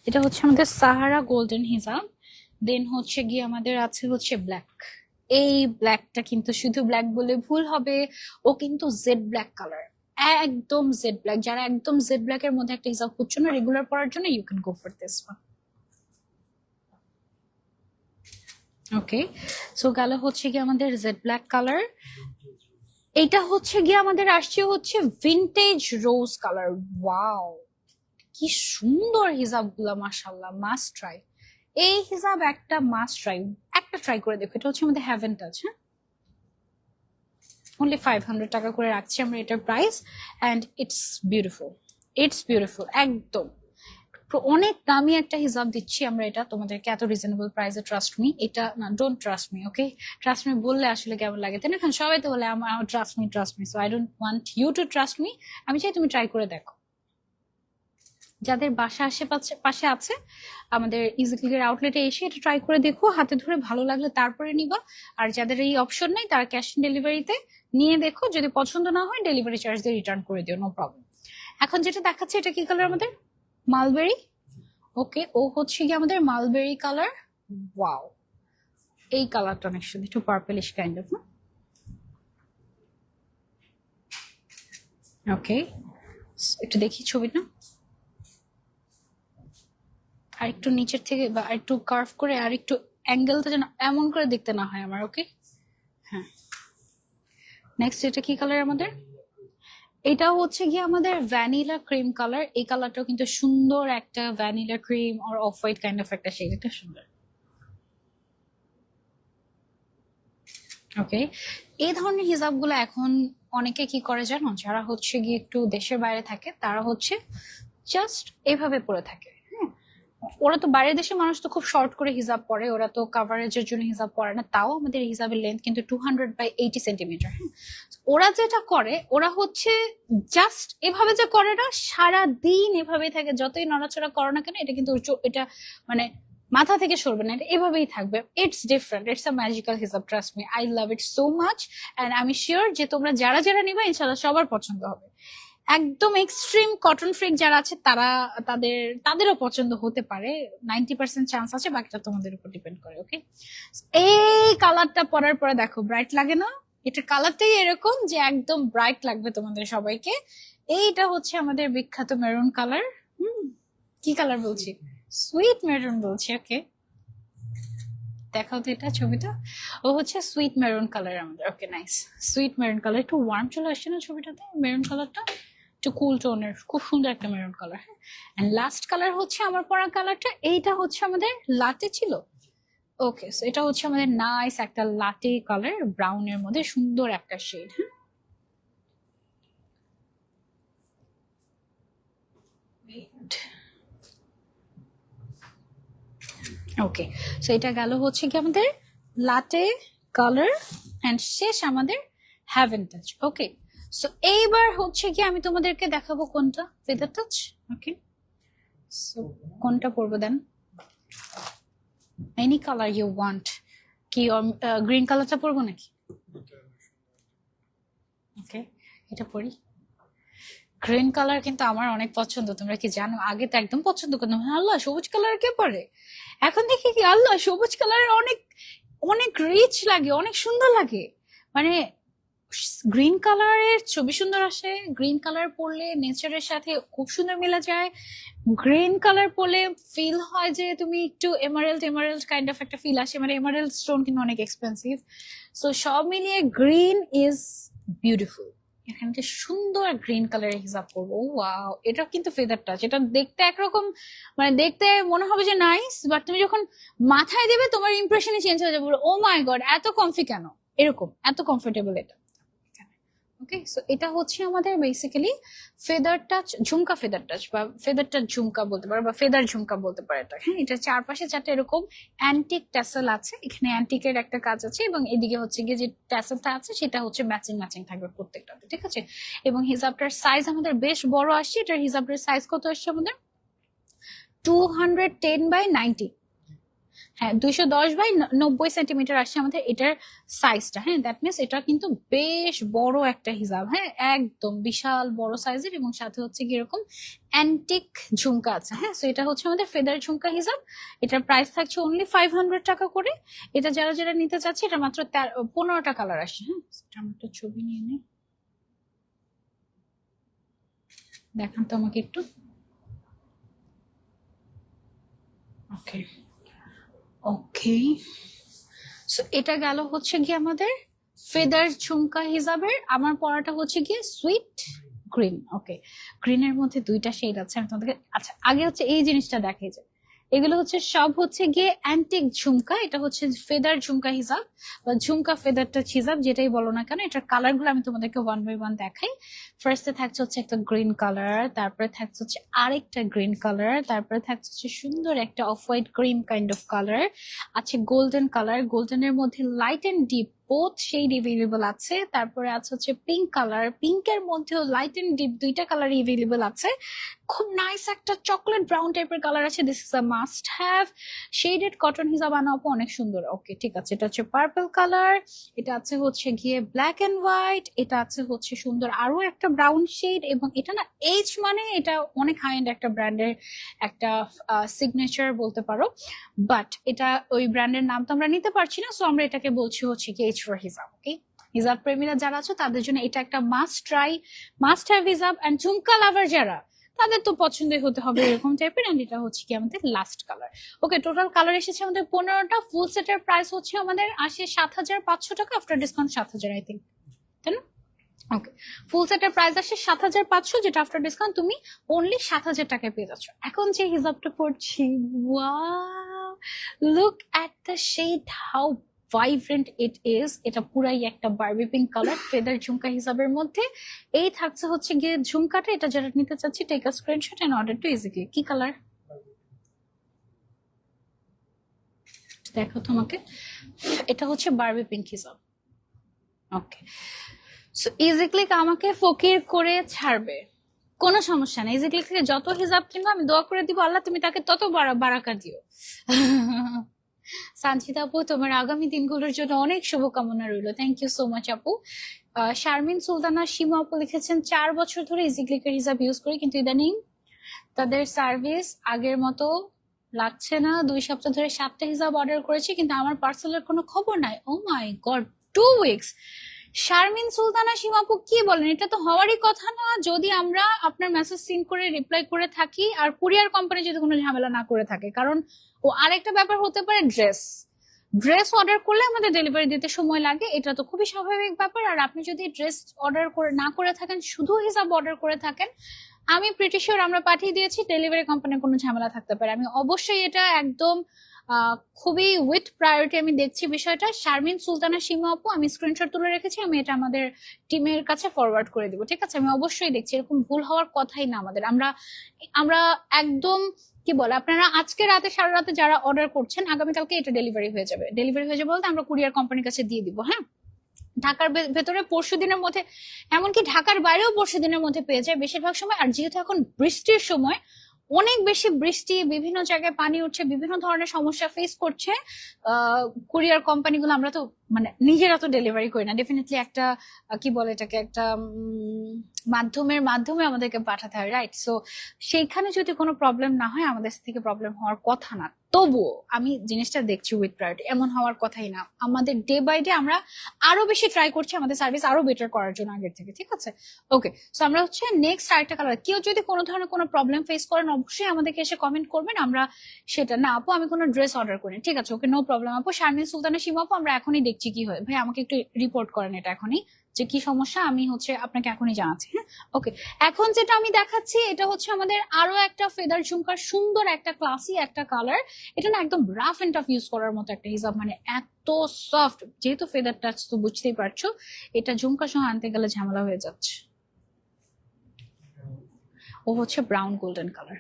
এটা হচ্ছে আমাদের সাহারা গোল্ডেন হিসাব। দেন হচ্ছে গিয়ে আমাদের আছে হচ্ছে ব্ল্যাক। এই ব্ল্যাকটা কিন্তু শুধু ব্ল্যাক বলে ভুল হবে, ও কিন্তু জেড ব্ল্যাক কালার, একদম জেড ব্ল্যাক। যারা একদম জেড ব্ল্যাক এর মধ্যে একটা হিসাব করছো না রেগুলার পরার জন্য, you can go for this one. Okay, so গেল হচ্ছে গিয়ে আমাদের জেড ব্ল্যাক কালার। এটা হচ্ছে গিয়ে আমাদের আসছে হচ্ছে ভিনটেজ রোজ কালার। ওয়াও, কি সুন্দর হিসাব গুলা, মাশাআল্লাহ, মাস্ট ট্রাই। এই হিসাব একটা মাস্ট ট্রাই, একটা ট্রাই করে দেখো। এটা হচ্ছে আমাদের হ্যাভেন টাচ। হ্যাঁ, অনলি 500 টাকা করে রাখছি আমরা এটার price, and it's beautiful, it's beautiful একদম। অনেক দামি একটা হিসাব দিচ্ছি আমরা এটা তোমাদেরকে এত রিজনেবল প্রাইসে। ট্রাস্ট মি, এটা না, don't trust me. Okay, trust me বললে আসলে কেমন লাগে তাই না? এখন সবাই তো বলে আমার trust me, trust me. So I don't want you to trust me. আমি চাই তুমি ট্রাই করে দেখো। যাদের বাসা আশেপাশে পাশে আছে, আমাদের ইজিক্লিকের আউটলেটে এসে এটা ট্রাই করে দেখো, হাতে ধরে ভালো লাগলে তারপরে নিবা। আর যাদের এই অপশন নেই তারা ক্যাশ অন ডেলিভারিতে নিয়ে দেখো, যদি পছন্দ না হয় ডেলিভারি চার্জ দিয়ে রিটার্ন করে দিও, নো প্রবলেম। এখন যেটা দেখাচ্ছে এটা কি কালার আমাদের? মালবেরি। ওকে, ও হচ্ছে কি আমাদের মালবেরি কালার। ওয়াও, এই কালারটা অনেক সুন্দর, একটু পার্পলিশ কাইন্ড অফ, না? ওকে, একটু দেখি ছবিটা, আর একটু নিচের থেকে বা একটু কার্ভ করে, আর একটু অ্যাঙ্গেলটা যেন এমন করে দেখতে না হয় আমার। ওকে, হ্যাঁ। নেক্সট এটা কি কালার আমাদের? এটা হচ্ছে গিয়ে আমাদের ভ্যানিলা ক্রিম কালার। এই কালারটাও কিন্তু সুন্দর, একটা ভ্যানিলা ক্রিম আর অফ হোয়াইট কাইন্ড অফ একটা শেড, এটা সুন্দর। ওকে, এই ধরনের হিজাবগুলো এখন অনেকে কি করে জানো, যারা হচ্ছে গিয়ে একটু দেশের বাইরে থাকে তারা হচ্ছে জাস্ট এভাবে পরে থাকে। হ্যাঁ, ওরা তো বাইরের দেশের মানুষ তো খুব শর্ট করে হিজাব পরে, ওরা তো কাভারেজের জন্য হিজাব পরে না। তাও আমাদের হিজাবের লেন্থ কিন্তু 200/80 সেন্টিমিটার। হ্যাঁ, ওরা যেটা করে, ওরা হচ্ছে জাস্ট এভাবে যে করে না, সারা দিন এভাবে থাকে, যতই নড়াচড়া করো না কেন এটা কিন্তু এটা মানে মাথা থেকে সরবে না, এটা এভাবেই থাকবে। It's different, it's a magical হিসাব, trust me, I love it so much. And আমি শিওর যে তোমরা যারা যারা নিবে ইনশাল্লাহ সবার পছন্দ হবে। একদম এক্সট্রিম কটন ফ্রিক যারা আছে তারা, তাদেরও পছন্দ হতে পারে, 90% চান্স আছে, বাকিটা তোমাদের উপর ডিপেন্ড করে। ওকে, এই কালারটা পরার পরে দেখো ব্রাইট লাগে না? এটার কালারটাই এরকম যে একদম ব্রাইট লাগবে তোমাদের সবাইকে। এইটা হচ্ছে আমাদের বিখ্যাত মেরুন কালার। কি কালার বলছি? সুইট মেরুন বলছি। ওকে, দেখাও তো এটা ছবিটা। ও হচ্ছে সুইট মেরুন কালার আমাদের। Okay nice, sweet maroon colour, একটু ওয়ার্ম চলে আসছে না ছবিটাতে, মেরুন কালারটা একটু কুল টোনের, খুব সুন্দর একটা মেরুন কালার। হ্যাঁ, এন্ড লাস্ট কালার হচ্ছে আমার পরা কালারটা, এইটা হচ্ছে আমাদের লাটে ছিল। ওকে, সো এটা হচ্ছে আমাদের নাইস একটা লাটে কালার, ব্রাউনের মধ্যে সুন্দর একটা শেড। হ্যাঁ, ওকে, সো এটা গেল হচ্ছে কি আমাদের লাটে কালার, এন্ড শেষ আমাদের হ্যাভেন টাচ। ওকে, সো এইবার হচ্ছে কি আমি তোমাদেরকে দেখাবো কোনটা ফেদার টাচ। ওকে, সো কোনটা পরবো দেন, এনি কালার ইউ ওয়ান্ট। কি গ্রিন কালারটা পরবো নাকি? ওকে, এটা পরি। গ্রিন কালার কিন্তু আমার অনেক পছন্দ, তোমরা কি জানো? আগে তো একদম পছন্দ করতাম, আল্লাহ সবুজ কালার কে পরে, এখন দেখি কি আল্লাহ সবুজ কালারের অনেক অনেক রিচ লাগে, অনেক সুন্দর লাগে। মানে গ্রিন কালারের ছবি সুন্দর আসে, গ্রিন কালার পরলে নেচারের সাথে খুব সুন্দর মিলা যায়। গ্রিন কালার পরলে ফিল হয় যে তুমি একটু এমারেল্ড এমারেল্ড কাইন্ড অফ একটা ফিল আসে, মানে এমারেল্ড স্টোন কিন্তু অনেক এক্সপেন্সিভ। সো সব মিলিয়ে গ্রিন ইজ বিউটিফুল। এখানে যে সুন্দর গ্রিন কালারের হিসাব করবো, ওয়াও, এটা কিন্তু ফেদার টাচ। এটা দেখতে একরকম, মানে দেখতে মনে হবে যে নাইস, বাট তুমি যখন মাথায় দেবে তোমার ইমপ্রেশনই চেঞ্জ হয়ে যাবে, ও মাই গড এত কমফি কেন, এরকম এত কমফোর্টেবল এটা। ওকে, সো এটা হচ্ছে আমাদের বেসিক্যালি ফেদার টাচ ঝুমকা, ফেদার টাচ বা ফেদার টাচ ঝুমকা বলতে পারো, বা ফেদার ঝুমকা বলতে পারো এটা। হ্যাঁ, এটা চারপাশে চারটে এরকম অ্যান্টিক ট্যাসেল আছে, এখানে অ্যান্টিকের একটা কাজ আছে, এবং এদিকে হচ্ছে গিয়ে যে ট্যাসেলটা আছে সেটা হচ্ছে ম্যাচিং ম্যাচিং থাকবে প্রত্যেকটাতে, ঠিক আছে। এবং হিজাবটার সাইজ আমাদের বেশ বড় আসছে, এটার হিজাবটার সাইজ কত আসছে আমাদের 210/90। হ্যাঁ, 210/90 সেন্টিমিটার আসছে আমাদের এটার সাইজটা। হ্যাঁ, দ্যাট মিনস এটা কিন্তু বেশ বড় একটা হিজাব। হ্যাঁ, একদম বিশাল বড় সাইজের, এবং সাথে হচ্ছে কি এরকম অ্যান্টিক ঝুমকা আছে। হ্যাঁ, সো এটা হচ্ছে আমাদের ফেদার ঝুমকা হিজাব। এটার প্রাইস থাকছে অনলি 500 টাকা করে। এটা যারা যারা নিতে চাচ্ছে, এটা মাত্র 15টা কালার আসছে। হ্যাঁ, এটা আমি একটা ছবি নিয়ে নিই, দেখান তো আমাকে একটু। ওকে, ওকে, সো এটা গেল হচ্ছে কি আমাদের ফেদার ঝুমকা হিসাবের। আমার পড়াটা হচ্ছে গিয়ে সুইট গ্রিন। ওকে, গ্রিনের মধ্যে দুইটা শেড আছে, আমি তোমাদেরকে আচ্ছা আগে হচ্ছে এই জিনিসটা দেখাই যে এগুলো হচ্ছে সব হচ্ছে গিয়ে অ্যান্টিক ঝুমকা। এটা হচ্ছে ফেদার ঝুমকা হিসাব বা ঝুমকা ফেদার টাচ হিসাব, যেটাই বলো না কেন। এটার কালার গুলো আমি তোমাদেরকে ওয়ান বাই ওয়ান দেখাই। ফার্স্টে থাকছে হচ্ছে একটা গ্রিন কালার, তারপরে থাকছে হচ্ছে আরেকটা গ্রিন কালার, তারপরে থাকছে হচ্ছে সুন্দর একটা off white cream kind of colour আছে, গোল্ডেন কালার, গোল্ডেনের মধ্যে light and deep both shade available আছে। তারপরে আছে হচ্ছে পিঙ্ক কালার, পিঙ্কের মধ্যেও লাইট এন্ড ডিপ দুইটা কালার এভেলেবল আছে। খুব নাইস একটা চকলেট ব্রাউন টাইপের কালার আছে, this is a must have. Shaded cotton হিসাব আনা আপু অনেক সুন্দর। ওকে, ঠিক আছে, এটা হচ্ছে পার্পল কালার, এটা আছে হচ্ছে গিয়ে ব্ল্যাক এন্ড হোয়াইট, এটা আছে হচ্ছে সুন্দর আরো একটা ব্রাউন শেড, এবং এটা না এইচ মানে এটা অনেক হাই এন্ড একটা ব্র্যান্ডের একটা সিগনেচার বলতে পারো, বাট এটা ওই ব্র্যান্ডের নাম তো আমরা নিতে পারছি না, সো আমরা এটাকে বলছি হচ্ছে কি এইচ ফর হিজাব। ওকে, হিজাব প্রেমীরা যারা আছে তাদের জন্য এটা একটা মাস্ট ট্রাই, মাস্ট হ্যাভ হিজাব। এন্ড ঝুমকা লাভার যারা, তাদের তো পছন্দই হতে হবে এরকম টাইপের। এন্ড এটা হচ্ছে কি আমাদের লাস্ট কালার। ওকে, টোটাল কালার এসেছে আমাদের 15টা। ফুল সেটের প্রাইস হচ্ছে আমাদের আসে 7,500 টাকা, আফটার ডিসকাউন্ট 7,000 আই থিঙ্ক, তাই না? ওকে, ফুল সেটের প্রাইস আসে 7,500, যেটা আফটার ডিসকাউন্ট তুমি অনলি 7,000 টাকায় পেয়ে যাচ্ছ। এখন যে হিজাবটা পড়ছি, wow, look at the shade, how vibrant it is. এটা পুরাই একটা বারবি পিঙ্ক কালার ফেদার ঝুমকা হিসাবের মধ্যে। এই থাকছে হচ্ছে গিয়ে ঝুমকাটা, এটা যারা নিতে চাচ্ছি take a screenshot and order to easily. কি কালার দেখো তোমাকে, এটা হচ্ছে বারবি পিঙ্ক হিসাব। ওকে, সো ইজি ক্লিক আমাকে ফকির করে ছাড়বে, কোনো সমস্যা নেই। ইজি ক্লিক থেকে যত হিসাব কিনবো আমি দোয়া করে দিব, আল্লাহ তুমি তাকে তত বারাকা দিও। সানজিদা আপু, তোমার আগামী দিনগুলোর জন্য অনেক শুভকামনা রইল। থ্যাংক ইউ সো মাচ আপু। শারমিন সুলতানা শিমা আপু লিখেছেন 4 বছর ধরে ইজি ক্লিকের হিসাব ইউজ করি, কিন্তু ইদানিং তাদের সার্ভিস আগের মতো লাগছে না। 2 সপ্তাহ ধরে 7টা হিসাব অর্ডার করেছি, কিন্তু আমার পার্সেলের কোনো খবর নাই। ও my god, 2 weeks! Sharmin Sultana সীমাপু কি বলেন, এটা তো হওয়ারই কথা না। যদি আমরা আপনার মেসেজ সিন করে রিপ্লাই করে থাকি, আর কুরিয়ার কোম্পানি যদি কোনো ঝামেলা না করে থাকে, কারণ ও আরেকটা ব্যাপার হতে পারে ড্রেস, ড্রেস অর্ডার করলে আমাদের ডেলিভারি দিতে সময় লাগে, এটা তো খুবই স্বাভাবিক ব্যাপার। আর আপনি যদি ড্রেস অর্ডার করে না করে থাকেন, শুধু হিসাব অর্ডার করে থাকেন, আমি প্রিটি শিওর আমরা পাঠিয়ে দিয়েছি, ডেলিভারি কোম্পানির কোনো ঝামেলা থাকতে পারে। আমি অবশ্যই এটা একদম খুবই উইথ প্রায়োরিটি আমি দেখছি বিষয়টা। শারমিন সুলতানা সীমা আপু, আমি স্ক্রিনশট তুলে রেখেছি, আমি এটা আমাদের টিমের কাছে ফরওয়ার্ড করে দিব, ঠিক আছে? আমি অবশ্যই দেখছি, এরকম ভুল হওয়ার কথাই না আমাদের। আমরা আমরা একদম কি বলে, আপনারা আজকে রাতে সারা রাতে যারা অর্ডার করছেন, আগামীকালকে এটা ডেলিভারি হয়ে যাবে। ডেলিভারি হয়ে যাবে বলতে আমরা কুরিয়ার কোম্পানির কাছে দিয়ে দিব। হ্যাঁ, ঢাকার ভেতরে পরশু দিনের মধ্যে, এমনকি ঢাকার বাইরেও পরশু দিনের মধ্যে পেয়ে যায় বেশিরভাগ সময়। আর যেহেতু এখন বৃষ্টির সময়, অনেক বেশি বৃষ্টি, বিভিন্ন জায়গায় পানি উঠছে, বিভিন্ন ধরনের সমস্যা ফেস করছে কুরিয়ার কোম্পানিগুলো। আমরা তো মানে নিজেরা তো ডেলিভারি করি না, ডেফিনেটলি একটা কি বলে এটাকে, একটা মাধ্যমের মাধ্যমে আমাদেরকে পাঠাতে হয়, রাইট? সো সেইখানে যদি কোনো প্রবলেম না হয়, আমাদের থেকে প্রবলেম হওয়ার কথা না। তবুও আমি জিনিসটা দেখছি উইথ প্রায়োরিটি, এমন হওয়ার কথাই না। আমাদের ডে বাই ডে আমরা আরো বেশি ট্রাই করছি আমাদের সার্ভিস আরো বেটার করার জন্য আগের থেকে, ঠিক আছে? ওকে, সো আমরা হচ্ছে নেক্সট আরেকটা কালার। কেউ যদি কোনো ধরনের কোনো প্রবলেম ফেস করেন, অবশ্যই আমাদেরকে এসে কমেন্ট করবেন। আমরা সেটা, না আপু আমি কোনো ড্রেস অর্ডার করি, ঠিক আছে, ওকে, নো প্রবলেম আপু। শারমিন সুলতানা সীমা আপু, আমরা এখনই দেখছি কি হয়। ভাই আমাকে একটু রিপোর্ট করেন এটা এখনই, যে কি সমস্যা, আমি হচ্ছে আপনাকে এখনই জানাচ্ছি। হ্যাঁ, ওকে। এখন যেটা আমি দেখাচ্ছি, এটা হচ্ছে আমাদের আরো একটা ফেদার ঝুমকার, সুন্দর একটা ক্লাসি একটা কালার। এটা না একদম রাফ এন্ড টাফ ইউজ করার মতো একটা হিসাব, মানে এত সফট। যেহেতু ফেদার টাচ তো বুঝতেই পারছো, এটা ঝুমকা সহ আনতে গেলে ঝামেলা হয়ে যাচ্ছে। ও হচ্ছে ব্রাউন গোল্ডেন কালার।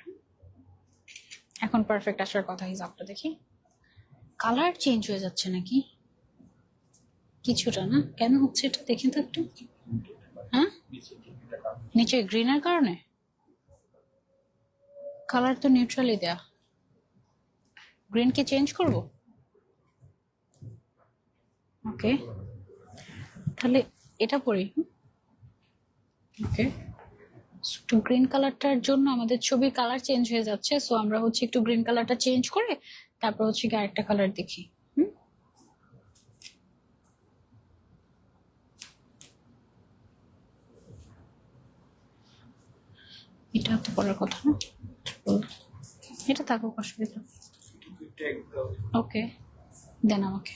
এখন পারফেক্ট আসার কথা হিসাবটা দেখি। কালার চেঞ্জ হয়ে যাচ্ছে নাকি কিছুটা? না, কেন হচ্ছে এটা দেখেন তো একটু। হ্যাঁ, নিচে গ্রিনের কারণে। কালার তো নিউট্রালি দেয়া, গ্রিন কে চেঞ্জ করব? ওকে, তাহলে এটা পরি। ওকে, একটু গ্রিন কালারটার জন্য আমাদের ছবির কালার চেঞ্জ হয়ে যাচ্ছে, সো আমরা হচ্ছে একটু গ্রিন কালারটা চেঞ্জ করে তারপর হচ্ছে কি আরেকটা কালার দেখি। এটা তো করার কথা না, এটা থাকুক, অসুবিধা। ওকে, দেন আমাকে।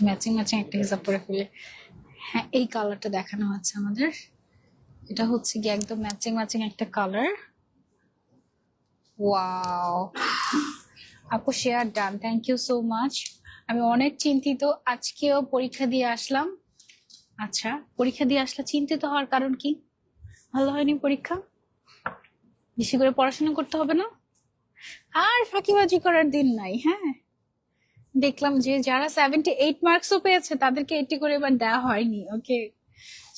ম্যাচিং ম্যাচিং একটা হিসাব করে ফেলে। হ্যাঁ, এই কালারটা দেখানো হচ্ছে আমাদের, এটা হচ্ছে কি একদম ম্যাচিং ম্যাচিং একটা কালার। ওয়াও আপু, share done, thank you so much. আমি অনেক চিন্তিত, আজকেও পরীক্ষা দিয়ে আসলাম। আচ্ছা, পরীক্ষা দিয়ে আসলে চিন্তিত হওয়ার কারণ কি? ভালো হয়নি পরীক্ষা? বেশি করে পড়াশোনা করতে হবে না? আর ফাঁকিবাজি করার দিন নাই। হ্যাঁ, দেখলাম যে যারা 78 মার্কসও পেয়েছে তাদেরকে 80 করে এবার দেওয়া হয়নি। ওকে,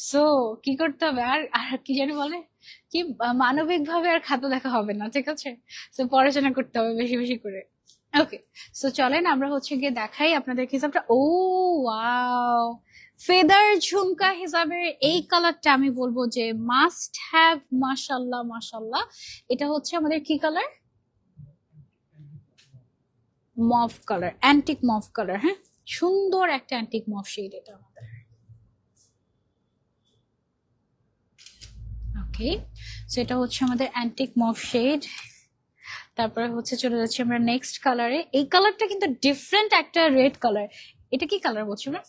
সো কি করতে হবে, আর আর কি জানি বলে কি, মানবিক ভাবে আর খাতা দেখা হবে না, ঠিক আছে? সো পড়াশোনা করতে হবে বেশি বেশি করে। ওকে, সো চলেন আমরা হচ্ছে গিয়ে দেখাই আপনাদের হিসাবটা। ও ওয়াও, ফেদার ঝুমকা হিসাবের এই কালারটা আমি বলবো যে মাস্ট হ্যাভ। মাশাল্লাহ মাশাল্লাহ, এটা হচ্ছে আমাদের কি কালার? মফ colour, antique মফ colour. হ্যাঁ, সুন্দর একটা অ্যান্টিক মফ শেড এটা আমাদের। ওকে, সেটা হচ্ছে আমাদের অ্যান্টিক মফ শেড। তারপরে হচ্ছে চলে যাচ্ছি আমরা নেক্সট কালারে। এই কালারটা কিন্তু ডিফারেন্ট একটা রেড কালার। এটা কি কালার বলছি আমরা?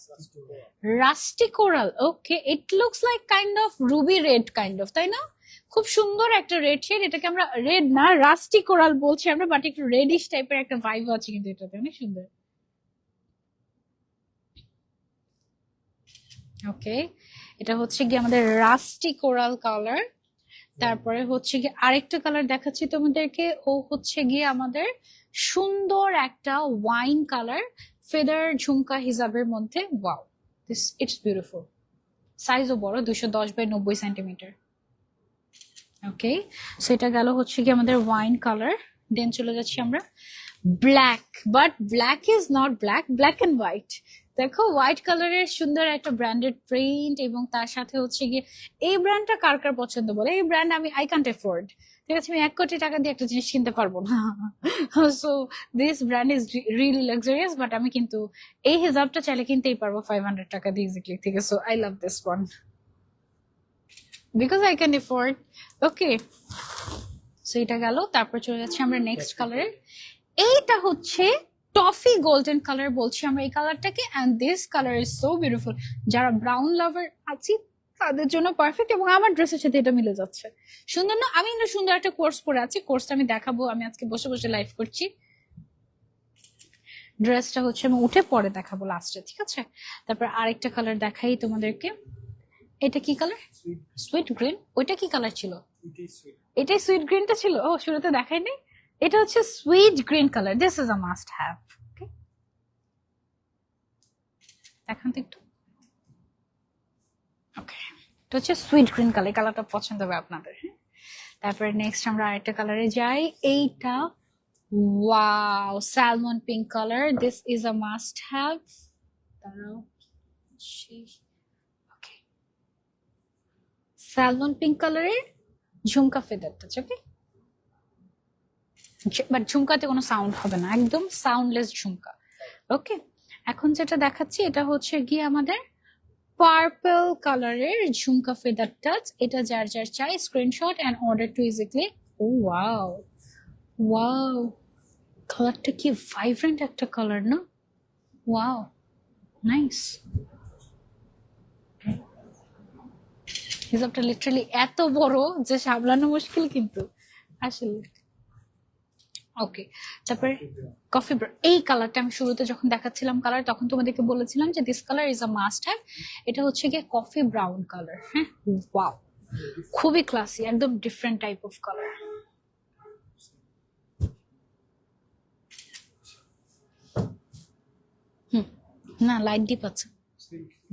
Rusty coral. Okay, it looks like kind of Ruby red kind of, তাই না? খুব সুন্দর একটা রেড শেড। এটাকে আমরা রেড না রাস্টি কোরাল বলছি আমরা, বাট একটু রেডিশ টাইপের একটা ভাইব আছে কিন্তু এটাতে, অনেক সুন্দর। ওকে, এটা হচ্ছে গিয়ে আমাদের রাস্টি কোরাল কালার। তারপরে হচ্ছে গিয়ে আরেকটা কালার দেখাচ্ছি তোমাদেরকে, ও হচ্ছে গিয়ে আমাদের সুন্দর একটা ওয়াইন কালার, ফেদার ঝুমকা হিসাবের মধ্যে। Wow, this it's beautiful. সাইজও বড়, 210 বাই 90 সেন্টিমিটার। ওকে, সেটা গেল হচ্ছে কি আমাদের ওয়াইন কালার। দেন চলে যাচ্ছি আমরা black, but black is not black, black and white. দেখো হোয়াইট কালারের সুন্দর একটা ব্র্যান্ডেড প্রিন্ট, এবং তার সাথে হচ্ছে গিয়ে এই ব্র্যান্ডটা কার কার পছন্দ বলে? এই ব্র্যান্ড আমি আই কান্ট এফোর্ড, ঠিক আছে? আমি 1 কোটি টাকা দিয়ে একটা জিনিস কিনতে পারবো না। So this brand is really luxurious, but আমি কিন্তু এই হিজাবটা চাইলে কিনতেই পারবো 500 টাকা দিয়ে ইজিলি, ঠিক আছে? So I love this one. Because I can afford. ওকে, সো এটা গেল। তারপর চলে যাচ্ছি আমরা নেক্সট কালারে। এইটা হচ্ছে টফি গোল্ডেন কালার বলছি আমরা এই কালারটাকে, and this colour is so beautiful. যারা ব্রাউন লাভার আছি তাদের জন্য পারফেক্ট, এবং আমার ড্রেসের সাথে এটা মিলে যাচ্ছে। সুন্দর না? আমি কিন্তু সুন্দর একটা কোর্স পরে আছি, কোর্সটা আমি দেখাবো, আমি আজকে বসে বসে লাইভ করছি। ড্রেসটা হচ্ছে আমি উঠে পরে দেখাবো লাস্টে, ঠিক আছে? তারপর আরেকটা কালার দেখাই তোমাদেরকে। এটা কি কালার? Sweet green. ওইটা কি কালার ছিল? এটাই সুইট গ্রিনটা ছিল? ও, শুরুতে দেখাইনি। এটা হচ্ছে sweet green colour. This is a must have. Okay, দেখান তো একটু। ওকে, এটা হচ্ছে সুইট গ্রিন কালার। এই কালারটা পছন্দ হবে আপনাদের, হ্যাঁ? তারপরে নেক্সট আমরা আরেকটা কালারে যাই। এইটা wow, salmon pink colour. This is a must have. দাঁড়াও, ওকে, স্যালমন পিঙ্ক কালারের ঝুমকা ফেদার টাচ। ওকে, বাট ঝুমকাতে কোনো সাউন্ড হবে না, একদম সাউন্ডলেস ঝুমকা। ওকে, এখন যেটা দেখাচ্ছি এটা হচ্ছে গিয়ে আমাদের পার্পল কালারের ঝুমকা ফেদার টাচ। এটা যার যার চাই screenshot and order to easily. Oh wow, wow, কালারটা কি ভাইব্রেন্ট একটা কালার না? Wow, nice. হিজাবটা লিটারালি এত বড় যে সামলানো মুশকিল কিন্তু আসলে। ওকে, তারপরে কফি ব্রাউন। এই কালারটা আমি শুরুতে যখন দেখাচ্ছিলাম কালার, তখন তোমাদেরকে বলেছিলাম যে this colour is a must have. এটা হচ্ছে গিয়ে কফি ব্রাউন কালার। হ্যাঁ, ওয়াও, খুবই ক্লাসি, একদম ডিফারেন্ট টাইপ অফ কালার। না, লাইট ডিপ আছে,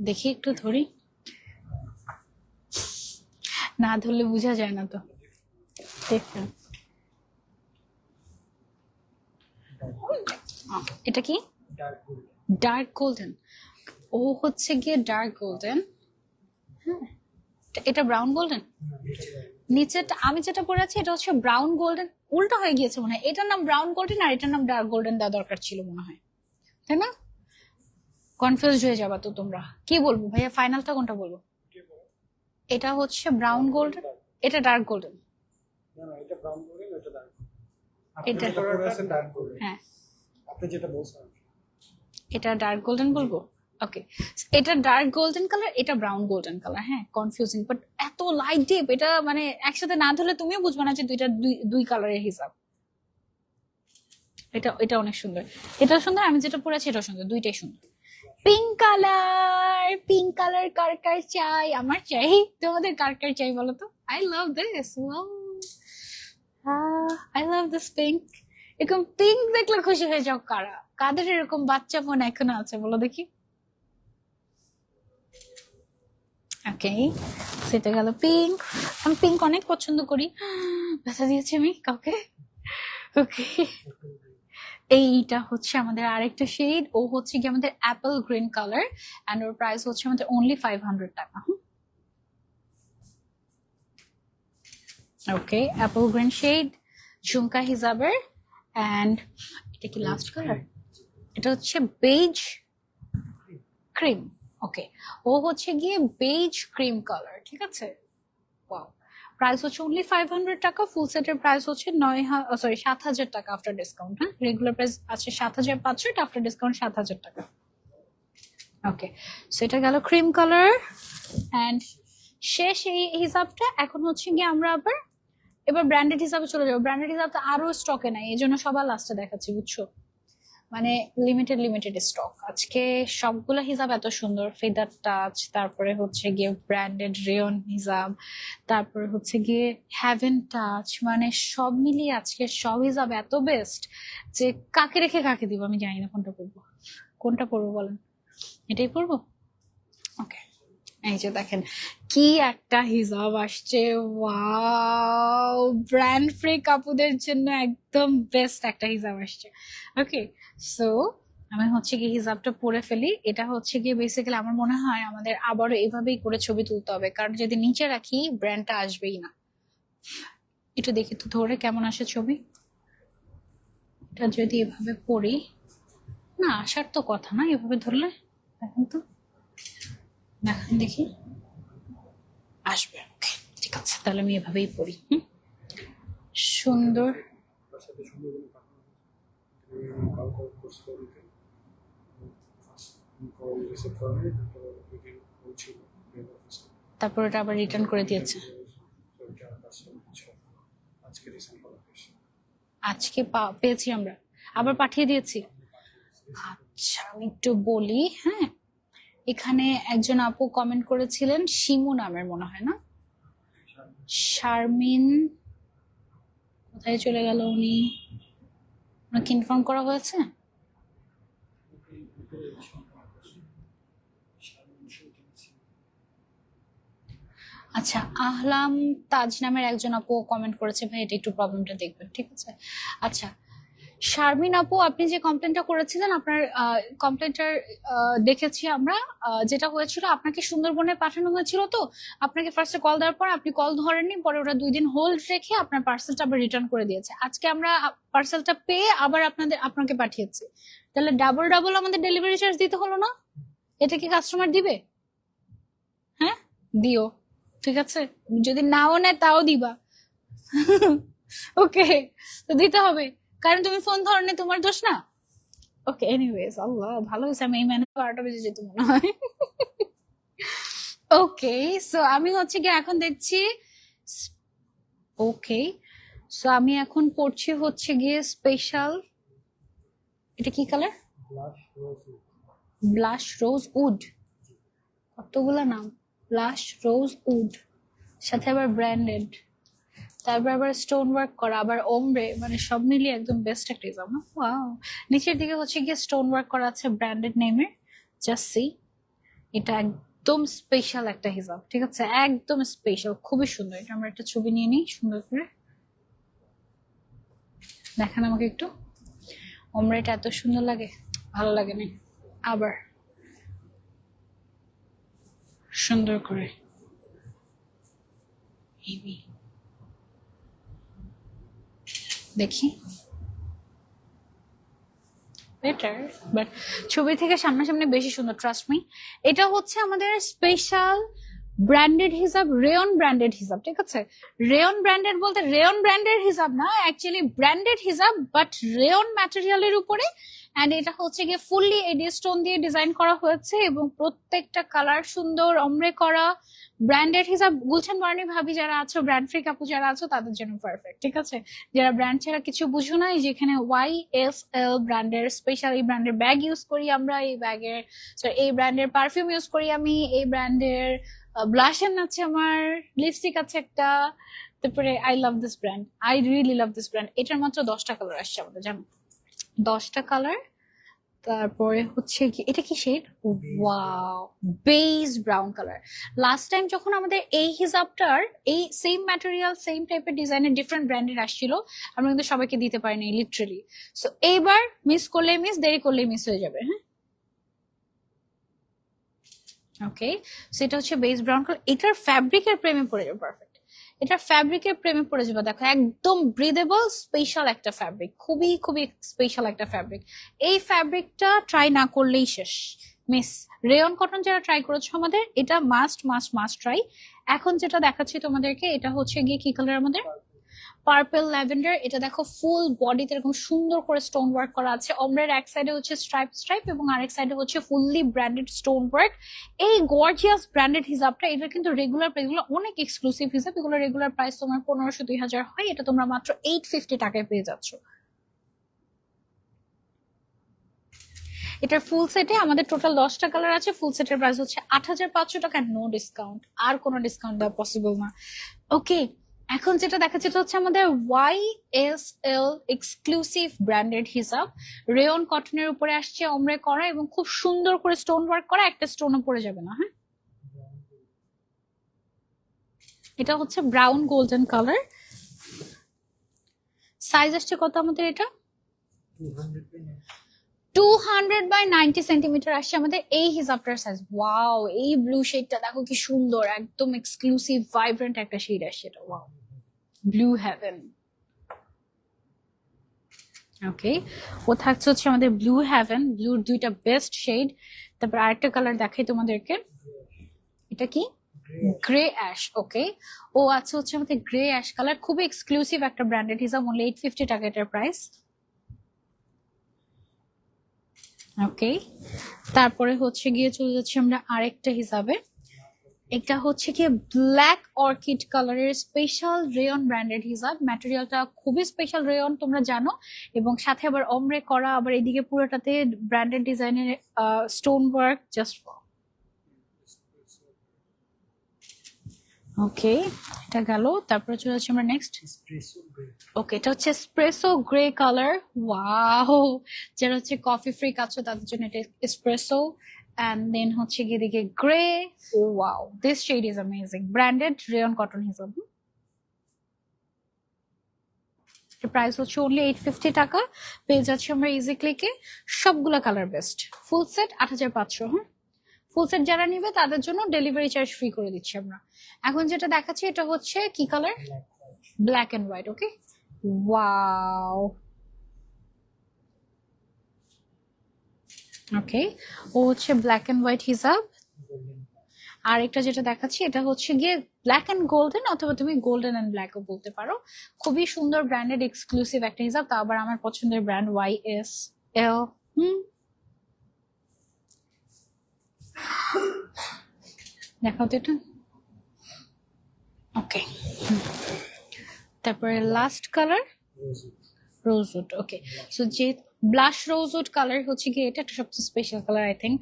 দেখি একটু ধরি। না ধরলে বোঝা যায় না তো। দেখুন, এটা কি? Dark golden. ও হচ্ছে গিয়ে ডার্ক গোল্ডেন। হ্যাঁ, এটা ব্রাউন গোল্ডেন। নিচেটা আমি যেটা পরে আছি এটা হচ্ছে ব্রাউন গোল্ডেন। উল্টো হয়ে গিয়েছে মনে হয়, এটার নাম ব্রাউন গোল্ডেন আর এটার নাম ডার্ক গোল্ডেন দেওয়া দরকার ছিল মনে হয়, তাই না? কনফিউজ হয়ে যাবা তো তোমরা। কি বলবো ভাইয়া, ফাইনালটা কোনটা বলবো? এটা হচ্ছে ব্রাউন গোল্ডেন, এটা ডার্ক গোল্ডেন। এটা হ্যাঁ, আপনি যেটা বলছেন এটা ডার্ক গোল্ডেন বলবো। ওকে, এটা ডার্ক গোল্ডেন কালার, এটা ব্রাউন গোল্ডেন কালার। হ্যাঁ, কনফিউজিং, বাট এত লাইট ডিপ, এটা মানে একসাথে না ধরলে তুমিও বুঝবে না যে দুইটা দুই কালারের হিসাব। এটা এটা অনেক সুন্দর, এটা সুন্দর, আমি যেটা পরেছি এটা সুন্দর, দুইটাই সুন্দর। পিঙ্ক কালার, পিঙ্ক কালার কার কার চাই? আমার চাই, তোমাদের কার কার চাই বলো তো? I love this, I love this pink. এরকম পিঙ্ক দেখলে খুশি হয়ে যাও কারা? কাদের এরকম বাচ্চা মন এখনো আছে বলো দেখি? ওকে, সেটা গেল পিঙ্ক। আমি পিঙ্ক অনেক পছন্দ করি। ব্যথা দিয়েছি আমি কাউকে? ওকে, এইটা হচ্ছে আমাদের আরেকটা শেড। ও হচ্ছে কি আমাদের অ্যাপল গ্রিন কালার, এন্ড ওর প্রাইস হচ্ছে আমাদের অনলি 500 টাকা। Okay, apple green shade, jhumka হিজাবের। এন্ড এটা কি লাস্ট কালার? এটা হচ্ছে বেজ ক্রিম। ওকে, ও হচ্ছে গিয়ে বেজ ক্রিম কালার, ঠিক আছে? ওয়াও, প্রাইস হচ্ছে অনলি 500 টাকা। ফুল সেটের প্রাইস হচ্ছে 7,000 টাকা আফটার ডিসকাউন্ট। হ্যাঁ, রেগুলার প্রাইস আছে 7,500, আফটার ডিসকাউন্ট 7,000 টাকা। ওকে, সেটা গেল ক্রিম কালার। এন্ড শেষ এই হিসাবটা। এখন হচ্ছে গিয়ে আমরা আবার এবার ব্র্যান্ডেড হিসাবে চলে যাবো। ব্র্যান্ডেড হিসাবটা আরো স্টকে নাই, এই জন্য সবার লাস্টে দেখাচ্ছি, বুঝছো? মানে লিমিটেড স্টক আজকে। সবগুলা হিসাব এত সুন্দর, ফেদার টাচ, তারপরে হচ্ছে গিয়ে ব্র্যান্ডেড রেয়ন হিসাব, তারপরে হচ্ছে গিয়ে হ্যাভেন টাচ, মানে সব মিলিয়ে আজকে সব হিসাব এত বেস্ট যে কাকে রেখে কাকে দিব আমি জানি না কোনটা পরবো। কোনটা পরবো বলেন? এটাই পরবো। ওকে, এই যে দেখেন কি একটা হিজাব আসছে, ওয়াও, ব্র্যান্ড ফ্রি কাপুদের জন্য একদম বেস্ট একটা হিজাব আসছে। ওকে, সো আমি হচ্ছে কি হিজাবটা পরে ফেলি। এটা হচ্ছে গিয়ে বেসিক্যালি আমার মনে হয় আমাদের আবারও এভাবেই করে ছবি তুলতে হবে, কারণ যদি নিচে রাখি ব্র্যান্ডটা আসবেই না। একটু দেখি তো ধরে কেমন আসে ছবি। এটা যদি এভাবে পরি, না আসার তো কথা না এভাবে ধরলে। দেখেন তো, দেখেন দেখি আসবে। তাহলে আমি এভাবেই পড়ি। সুন্দর। তার সাথে সুন্দরবনে পাঠানো কল করছিল ওদিকে ফার্স্ট কল রিসিভ করেনি, তারপর ওইদিন বলছিল তারপর এটা আবার রিটার্ন করে দিয়েছে। আজকে রিসেন্ট করা হয়েছে। আজকে পেয়েছি আমরা, আবার পাঠিয়ে দিয়েছি। আচ্ছা আমি একটু বলি, হ্যাঁ এখানে একজন আপু কমেন্ট করেছিলেন, শিমু নামের মনে হয়, না শারমিন, কোথায় চলে গেল উনি? ওনাকে ইনফর্ম করা হয়েছে? আচ্ছা, আহলাম তাজ নামের একজন আপু কমেন্ট করেছে, ভাই এটা একটু প্রবলেমটা দেখবেন, ঠিক আছে? আচ্ছা শারমিন আপু, আপনি যে কমপ্লেনটা করেছিলেন, আপনার কমপ্লেনটার দেখেছি আমরা। যেটা হয়েছিল, আপনাকে সুন্দরবনে পাঠানো হয়েছিল, তো আপনাকে ফার্স্টে কল দেওয়ার পর আপনি কল ধরেননি, পরে ওরা 2 দিন হোল্ড রেখে আপনার পার্সেলটা আবার রিটার্ন করে দিয়েছে। আজকে আমরা পার্সেলটা পেয়ে আবার আপনাকে পাঠিয়েছি, তাহলে ডাবল ডাবল আমাদের ডেলিভারি চার্জ দিতে হলো না? এটা কি কাস্টমার দিবে? হ্যাঁ দিও, ঠিক আছে, যদি নাও নেয় তাও দিবা। ওকে, তো দিতে হবে, কারণ তুমি ফোন ধরনি, তোমার দোষ না। ওকে, এনিওয়েজ, আল্লাহ ভালো হয়েছে, আমি এই ম্যানে 12টা বেজে যেত মনে হয়। ওকে, সো আমি হচ্ছে কি এখন দেখছি, ওকে সো আমি এখন পড়ছি হচ্ছে গিয়ে স্পেশাল, এটা কি কালার? Blush rose would. কতগুলা নাম, ব্লাশ রোজ উড, সাথে আবার ব্র্যান্ডেড, তারপর আবার স্টোন ওয়ার্ক করা, আবার ওমরে, মানে সব মিলিয়ে একদম বেস্ট একটা হিসাব না? ওয়াও, নিচের দিকে হচ্ছে গিয়ে স্টোন ওয়ার্ক করা আছে ব্র্যান্ডেড নেমের, জাস্ট সি, এটা একদম স্পেশাল একটা হিসাব, ঠিক আছে, একদম স্পেশাল, খুবই সুন্দর। এটা আমরা একটা ছবি নিয়ে নিই সুন্দর করে, দেখান আমাকে একটু। ওমরেটা এত সুন্দর লাগে, ভালো লাগে না? আবার সুন্দর করে দেখি, বেটার, বাট ছবি থেকে সামনাসামনি বেশি সুন্দর, ট্রাস্ট মি। এটা হচ্ছে আমাদের স্পেশাল ব্র্যান্ডেড হিসাব, রেয়ন ব্র্যান্ডেড হিসাব, ঠিক আছে? রেয়ন ব্র্যান্ডেড বলতে রেয়ন ব্র্যান্ডের হিসাব না, অ্যাকচুয়ালি ব্র্যান্ডেড হিসাব, বাট রেয়ন ম্যাটেরিয়ালের উপরে। অ্যান্ড এটা হচ্ছে গিয়ে ফুললি এডি স্টোন দিয়ে ডিজাইন করা হয়েছে, এবং প্রত্যেকটা কালার সুন্দর, অমরে করা, ব্র্যান্ডেড হিসাব। গুলশান বার্নি ভাবি যারা আছো, ব্র্যান্ড ফ্রি কাপু যারা আছো, তাদের জন্য পারফেক্ট, ঠিক আছে? যারা ব্র্যান্ড ছাড়া কিছু বুঝো না, যেখানে YSL ব্র্যান্ডের স্পেশাল এই ব্র্যান্ডের ব্যাগ ইউজ করি আমরা, এই ব্যাগের এই ব্র্যান্ডের পারফিউম ইউজ করি আমি, এই ব্র্যান্ডের ব্লাশন আছে আমার, লিপস্টিক আছে একটা, তারপরে I love this brand, I really love this brand. এটার মাত্র 10টা কালার আসছে আমাদের, জানো? 10টা কালার। তারপরে হচ্ছে কি, এটা কি shade? Wow, beige brown colour. Last time যখন আমাদের এই হিজাবটার এই সেম ম্যাটেরিয়াল, সেম টাইপের ডিজাইনের ডিফারেন্ট ব্র্যান্ডের আসছিল, আমরা কিন্তু সবাইকে দিতে পারিনি লিটারালি। সো এইবার মিস করলে মিস, দেরি করলে মিস হয়ে যাবে, হ্যাঁ। ওকে, সেটা হচ্ছে বেজ ব্রাউন কালার। এটার ফ্যাব্রিকের প্রেমে পড়ে যাবে, পারফেক্ট। এটা ফ্যাব্রিকের প্রেমে পড়ে যাবে, দেখো একদম ব্রিদেবল স্পেশাল একটা ফ্যাব্রিক, খুবই খুবই স্পেশাল একটা ফ্যাব্রিক। এই ফ্যাব্রিকটা ট্রাই না করলেই শেষ, মিস। রেয়ন কটন যারা ট্রাই করেছো আমাদের, এটা মাস্ট মাস্ট মাস্ট ট্রাই। এখন যেটা দেখাচ্ছি তোমাদেরকে, এটা হচ্ছে গিয়ে কি কালার আমাদের? Purple lavender. এটা দেখো ফুল বডিতে এরকম সুন্দর করে স্টোন ওয়ার্ক করা আছে, অমরের এক সাইডে হচ্ছে স্ট্রাইপ স্ট্রাইপ, এবং আরেক সাইডে হচ্ছে ফুললি ব্র্যান্ডেড স্টোন ওয়ার্ক। এই গর্জিয়াস ব্র্যান্ডেড হিসাবটা, এটা কিন্তু রেগুলার প্রাইস, এগুলো অনেক এক্সক্লুসিভ হিসাব, এগুলো রেগুলার প্রাইস তোমার 1500-2000 হয়, এটা তোমরা মাত্র 850 টাকায় পেয়ে যাচ্ছ। এটার ফুল সেটে আমাদের টোটাল 10টা কালার আছে, ফুল সেটের প্রাইস হচ্ছে 8500 টাকা, নো ডিসকাউন্ট, আর কোনো ডিসকাউন্ট দেওয়া পসিবল না। ওকে, এখন যেটা দেখাচ্ছে এটা হচ্ছে আমাদের YSL এক্সক্লুসিভ ব্র্যান্ডেড হিসাব, রেয়ন কটনের উপরে আসছে, অমরে করা, এবং খুব সুন্দর করে স্টোন ওয়ার্ক করা, একটা স্টোনও পড়ে যাবে না, হ্যাঁ। এটা হচ্ছে ব্রাউন গোল্ডেন কালার। সাইজ আসছে কত আমাদের? এটা 200/90 সেন্টিমিটার আসছে আমাদের এই হিসাবটার সাইজ। ওয়াও, এই ব্লু শেডটা দেখো কি সুন্দর, একদম এক্সক্লুসিভ ভাইব্রেন্ট একটা শেড আসছে এটা। Wow, blue heaven. ওকে, ও থাকছে হচ্ছে আমাদের ব্লু হেভেন, ব্লুর 2টা বেস্ট শেড। তারপর আরেকটা কালার দেখাই তোমাদেরকে, এটা কি? গ্রে অ্যাশ, ওকে। ও আচ্ছা, হচ্ছে আমাদের গ্রে অ্যাশ কালার, খুবই এক্সক্লুসিভ একটা ব্র্যান্ডেড হিসাব, অনলি 850 টাকা এটার প্রাইস। ওকে, তারপরে হচ্ছে গিয়ে চলে যাচ্ছি আমরা আরেকটা হিসাবে। এটা হচ্ছে কি ব্ল্যাক অর্কিড কালারের স্পেশাল রেয়ন ব্র্যান্ডেড হিসাব। ম্যাটেরিয়ালটা খুবই স্পেশাল রেয়ন, তোমরা জানো, এবং সাথে আবার অমরে করা, আবার এদিকে পুরোটাতে ব্র্যান্ডেড ডিজাইনের স্টোন ওয়ার্ক জাস্ট। ওকে, এটা গেল। তারপরে চলে যাচ্ছি আমরা নেক্সট। ওকে, এটা হচ্ছে এসপ্রেসো গ্রে কালার। ওয়াও, যারা হচ্ছে কফি ফ্রি খাচ্ছ তাদের জন্য এটা এসপ্রেসো, এন্ড দেন হচ্ছে গিয়ে দিকে grey. Wow, this shade is amazing, branded rayon cotton হিসাবে। প্রাইস হচ্ছে অনলি 850 টাকা। পেয়ে যাচ্ছি আমরা ইজি ক্লিকে সবগুলা কালার বেস্ট। Full set 8500। হ্যাঁ, ফুল সেট যারা নিবে তাদের জন্য ডেলিভারি চার্জ ফ্রি করে দিচ্ছি আমরা। এখন যেটা দেখাচ্ছি এটা হচ্ছে কি colour? Black and white. Okay, wow. Okay, ও হচ্ছে ব্ল্যাক এন্ড হোয়াইট হিসাব। আর একটা যেটা দেখাচ্ছি এটা হচ্ছে গিয়ে ব্ল্যাক এন্ড গোল্ডেন, অথবা তুমি গোল্ডেন এন্ড ব্ল্যাকও বলতে পারো। খুবই সুন্দর ব্র্যান্ডেড এক্সক্লুসিভ একটা হিসাব, তা আবার আমার পছন্দের ব্র্যান্ড YSL। দেখাও তো এটা। ওকে, তারপরে লাস্ট কালার রোজউড। ওকে, সো যে ব্লাশ রোজউড কালার হচ্ছে গিয়ে এটা একটা সবচেয়ে স্পেশাল কালার আই থিঙ্ক।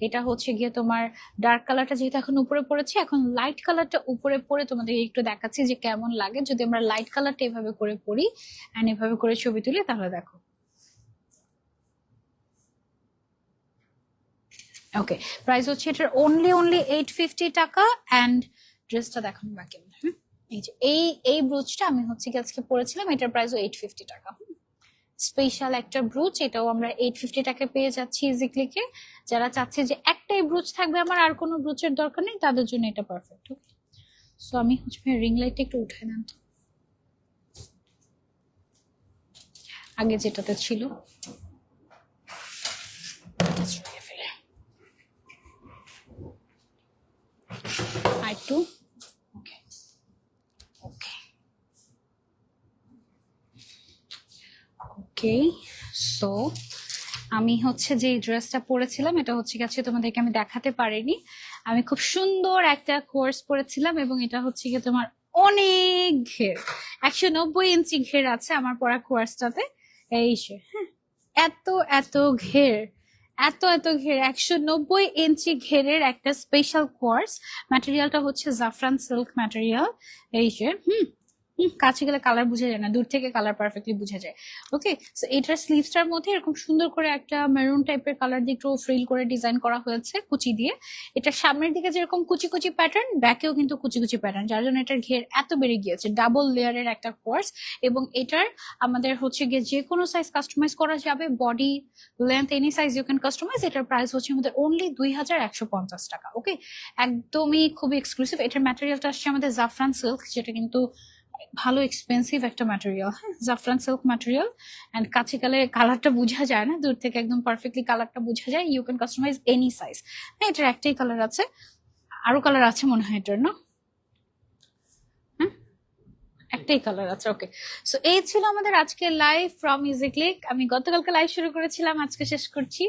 এটা হচ্ছে গিয়ে তোমার ডার্ক কালারটা যেহেতু এখন উপরে পড়েছে, এখন লাইট কালারটা উপরে পড়ে তোমাদের একটু দেখাচ্ছি যে কেমন লাগে যদি আমরা লাইট কালারটা এভাবে করে পরি এন্ড এভাবে করে ছবি তুলি, তাহলে দেখো। ওকে, প্রাইস হচ্ছে এটার অনলি 850 টাকা। এন্ড ড্রেসটা দেখানো বাকি। এই যে এই ব্রুচটা আমি হচ্ছে কি আজকে পরেছিলাম, এটার প্রাইসও 850 টাকা। স্পেশাল একটা ব্রুচ, এটাও আমরা 850 টাকায় পেয়ে যাচ্ছি ইজি ক্লিকে। যারা চাচ্ছে যে একটাই ব্রুচ থাকবে, আমার আর কোনো ব্রুচের দরকার নেই, তাদের জন্য এটা পারফেক্ট। ওকে, সো আমি হচ্ছে রিং লাইটটা একটু উঠাই দেন তো, আগে যেটাতে ছিল। একটু ওকে ওকে ওকে। সো আমি হচ্ছে যে ড্রেসটা পরেছিলাম এটা হচ্ছে গেছে তোমাদেরকে আমি দেখাতে পারিনি। আমি খুব সুন্দর একটা কোর্স পরেছিলাম এবং এটা হচ্ছে গিয়ে তোমার অনেক ঘের, 190 ইঞ্চি ঘের আছে আমার পরা কোর্সটাতে। এই সে, হ্যাঁ, এত এত ঘের, এত ঘের, 190 ইঞ্চি ঘেরের একটা স্পেশাল কোর্স। ম্যাটেরিয়ালটা হচ্ছে জাফরান সিল্ক ম্যাটেরিয়াল। এই যে কাছে গেলে কালার বোঝা যায় না, দূর থেকে কালার পারফেক্টলি বোঝা যায়। ওকে, সো এটার স্লিভসটার মধ্যে এরকম সুন্দর করে একটা মেরুন টাইপের কালার দিয়ে একটু ফ্রিল করে ডিজাইন করা হয়েছে কুচি দিয়ে। এটার সামনের দিকে যেরকম কুচি কুচি প্যাটার্ন, ব্যাকেও কিন্তু কুচি কুচি প্যাটার্ন, যার জন্য এটার ঘের এত বেড়ে গিয়েছে। ডাবল লেয়ারের একটা কোর্স, এবং এটার আমাদের হচ্ছে গিয়ে যে কোনো সাইজ কাস্টমাইজ করা যাবে, body length any size you can customise. এটার প্রাইস হচ্ছে আমাদের অনলি 2150 টাকা। ওকে, একদমই খুবই এক্সক্লুসিভ। এটার ম্যাটেরিয়ালটা আসছে আমাদের জাফরান সিল্ক, যেটা কিন্তু ভালো এক্সপেন্সিভ একটা ম্যাটেরিয়াল। হ্যাঁ, জাফরান সিল্ক ম্যাটেরিয়াল, এন্ড কাছে গেলে কালারটা বোঝা যায় না, দূর থেকে একদম পারফেক্টলি কালারটা বোঝা যায়। You can customise any size. হ্যাঁ, এটার একটাই কালার আছে, আরো কালার আছে মনে হয় এটার, না? হ্যাঁ, একটাই কালার আছে। ওকে, সো এই ছিল আমাদের আজকে লাইভ ফ্রম ইজি ক্লিক। আমি গতকালকে লাইভ শুরু করেছিলাম, আজকে শেষ করছি।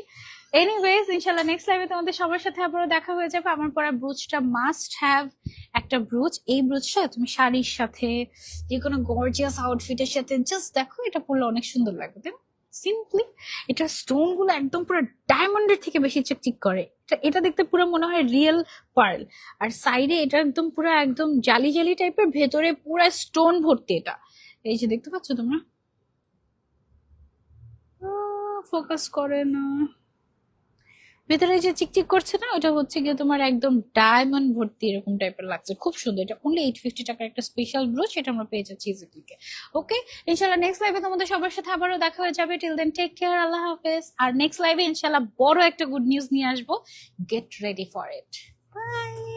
এনিওয়েজ, ইনশাল্লাহ নেক্সট লাইভে তোমাদের সবার সাথে আবারও দেখা হয়ে যাবে। আমার পরা ব্রুচটা মাস্ট হ্যাভ একটা ব্রুচ। এই ব্রুচটা তুমি শাড়ির সাথে, যে কোনো গর্জিয়াস আউটফিটের সাথে জাস্ট দেখো, এটা পরলে অনেক সুন্দর লাগবে, তাই না? সিম্পলি এটা স্টোন গুলো একদম পুরো ডায়মন্ডের থেকে বেশি চিকচিক করে। এটা দেখতে পুরো মনে হয় রিয়েল পার্ল। আর সাইডে এটা একদম পুরো একদম জালি জালি টাইপের, ভেতরে পুরো স্টোন ভর্তি এটা। এই যে দেখতে পাচ্ছ তোমরা, ফোকাস করে না, ভেতরে যে চিকচিক করছে না, ওটা হচ্ছে গিয়ে তোমার একদম ডায়মন্ড ভর্তি এরকম টাইপের লাগছে, খুব সুন্দর। এটা অনলি 850 টাকার একটা স্পেশাল ব্রুচ, এটা আমরা পেয়ে যাচ্ছি ইজিক্লিকে। ওকে, ইনশাল্লাহ নেক্সট লাইভে তোমাদের সবার সাথে আবারও দেখা হয়ে যাবে। টিল দেন টেক কেয়ার, আল্লাহ হাফেজ। আর নেক্সট লাইভে ইনশাল্লাহ বড় একটা গুড নিউজ নিয়ে আসবো, get ready for it. By.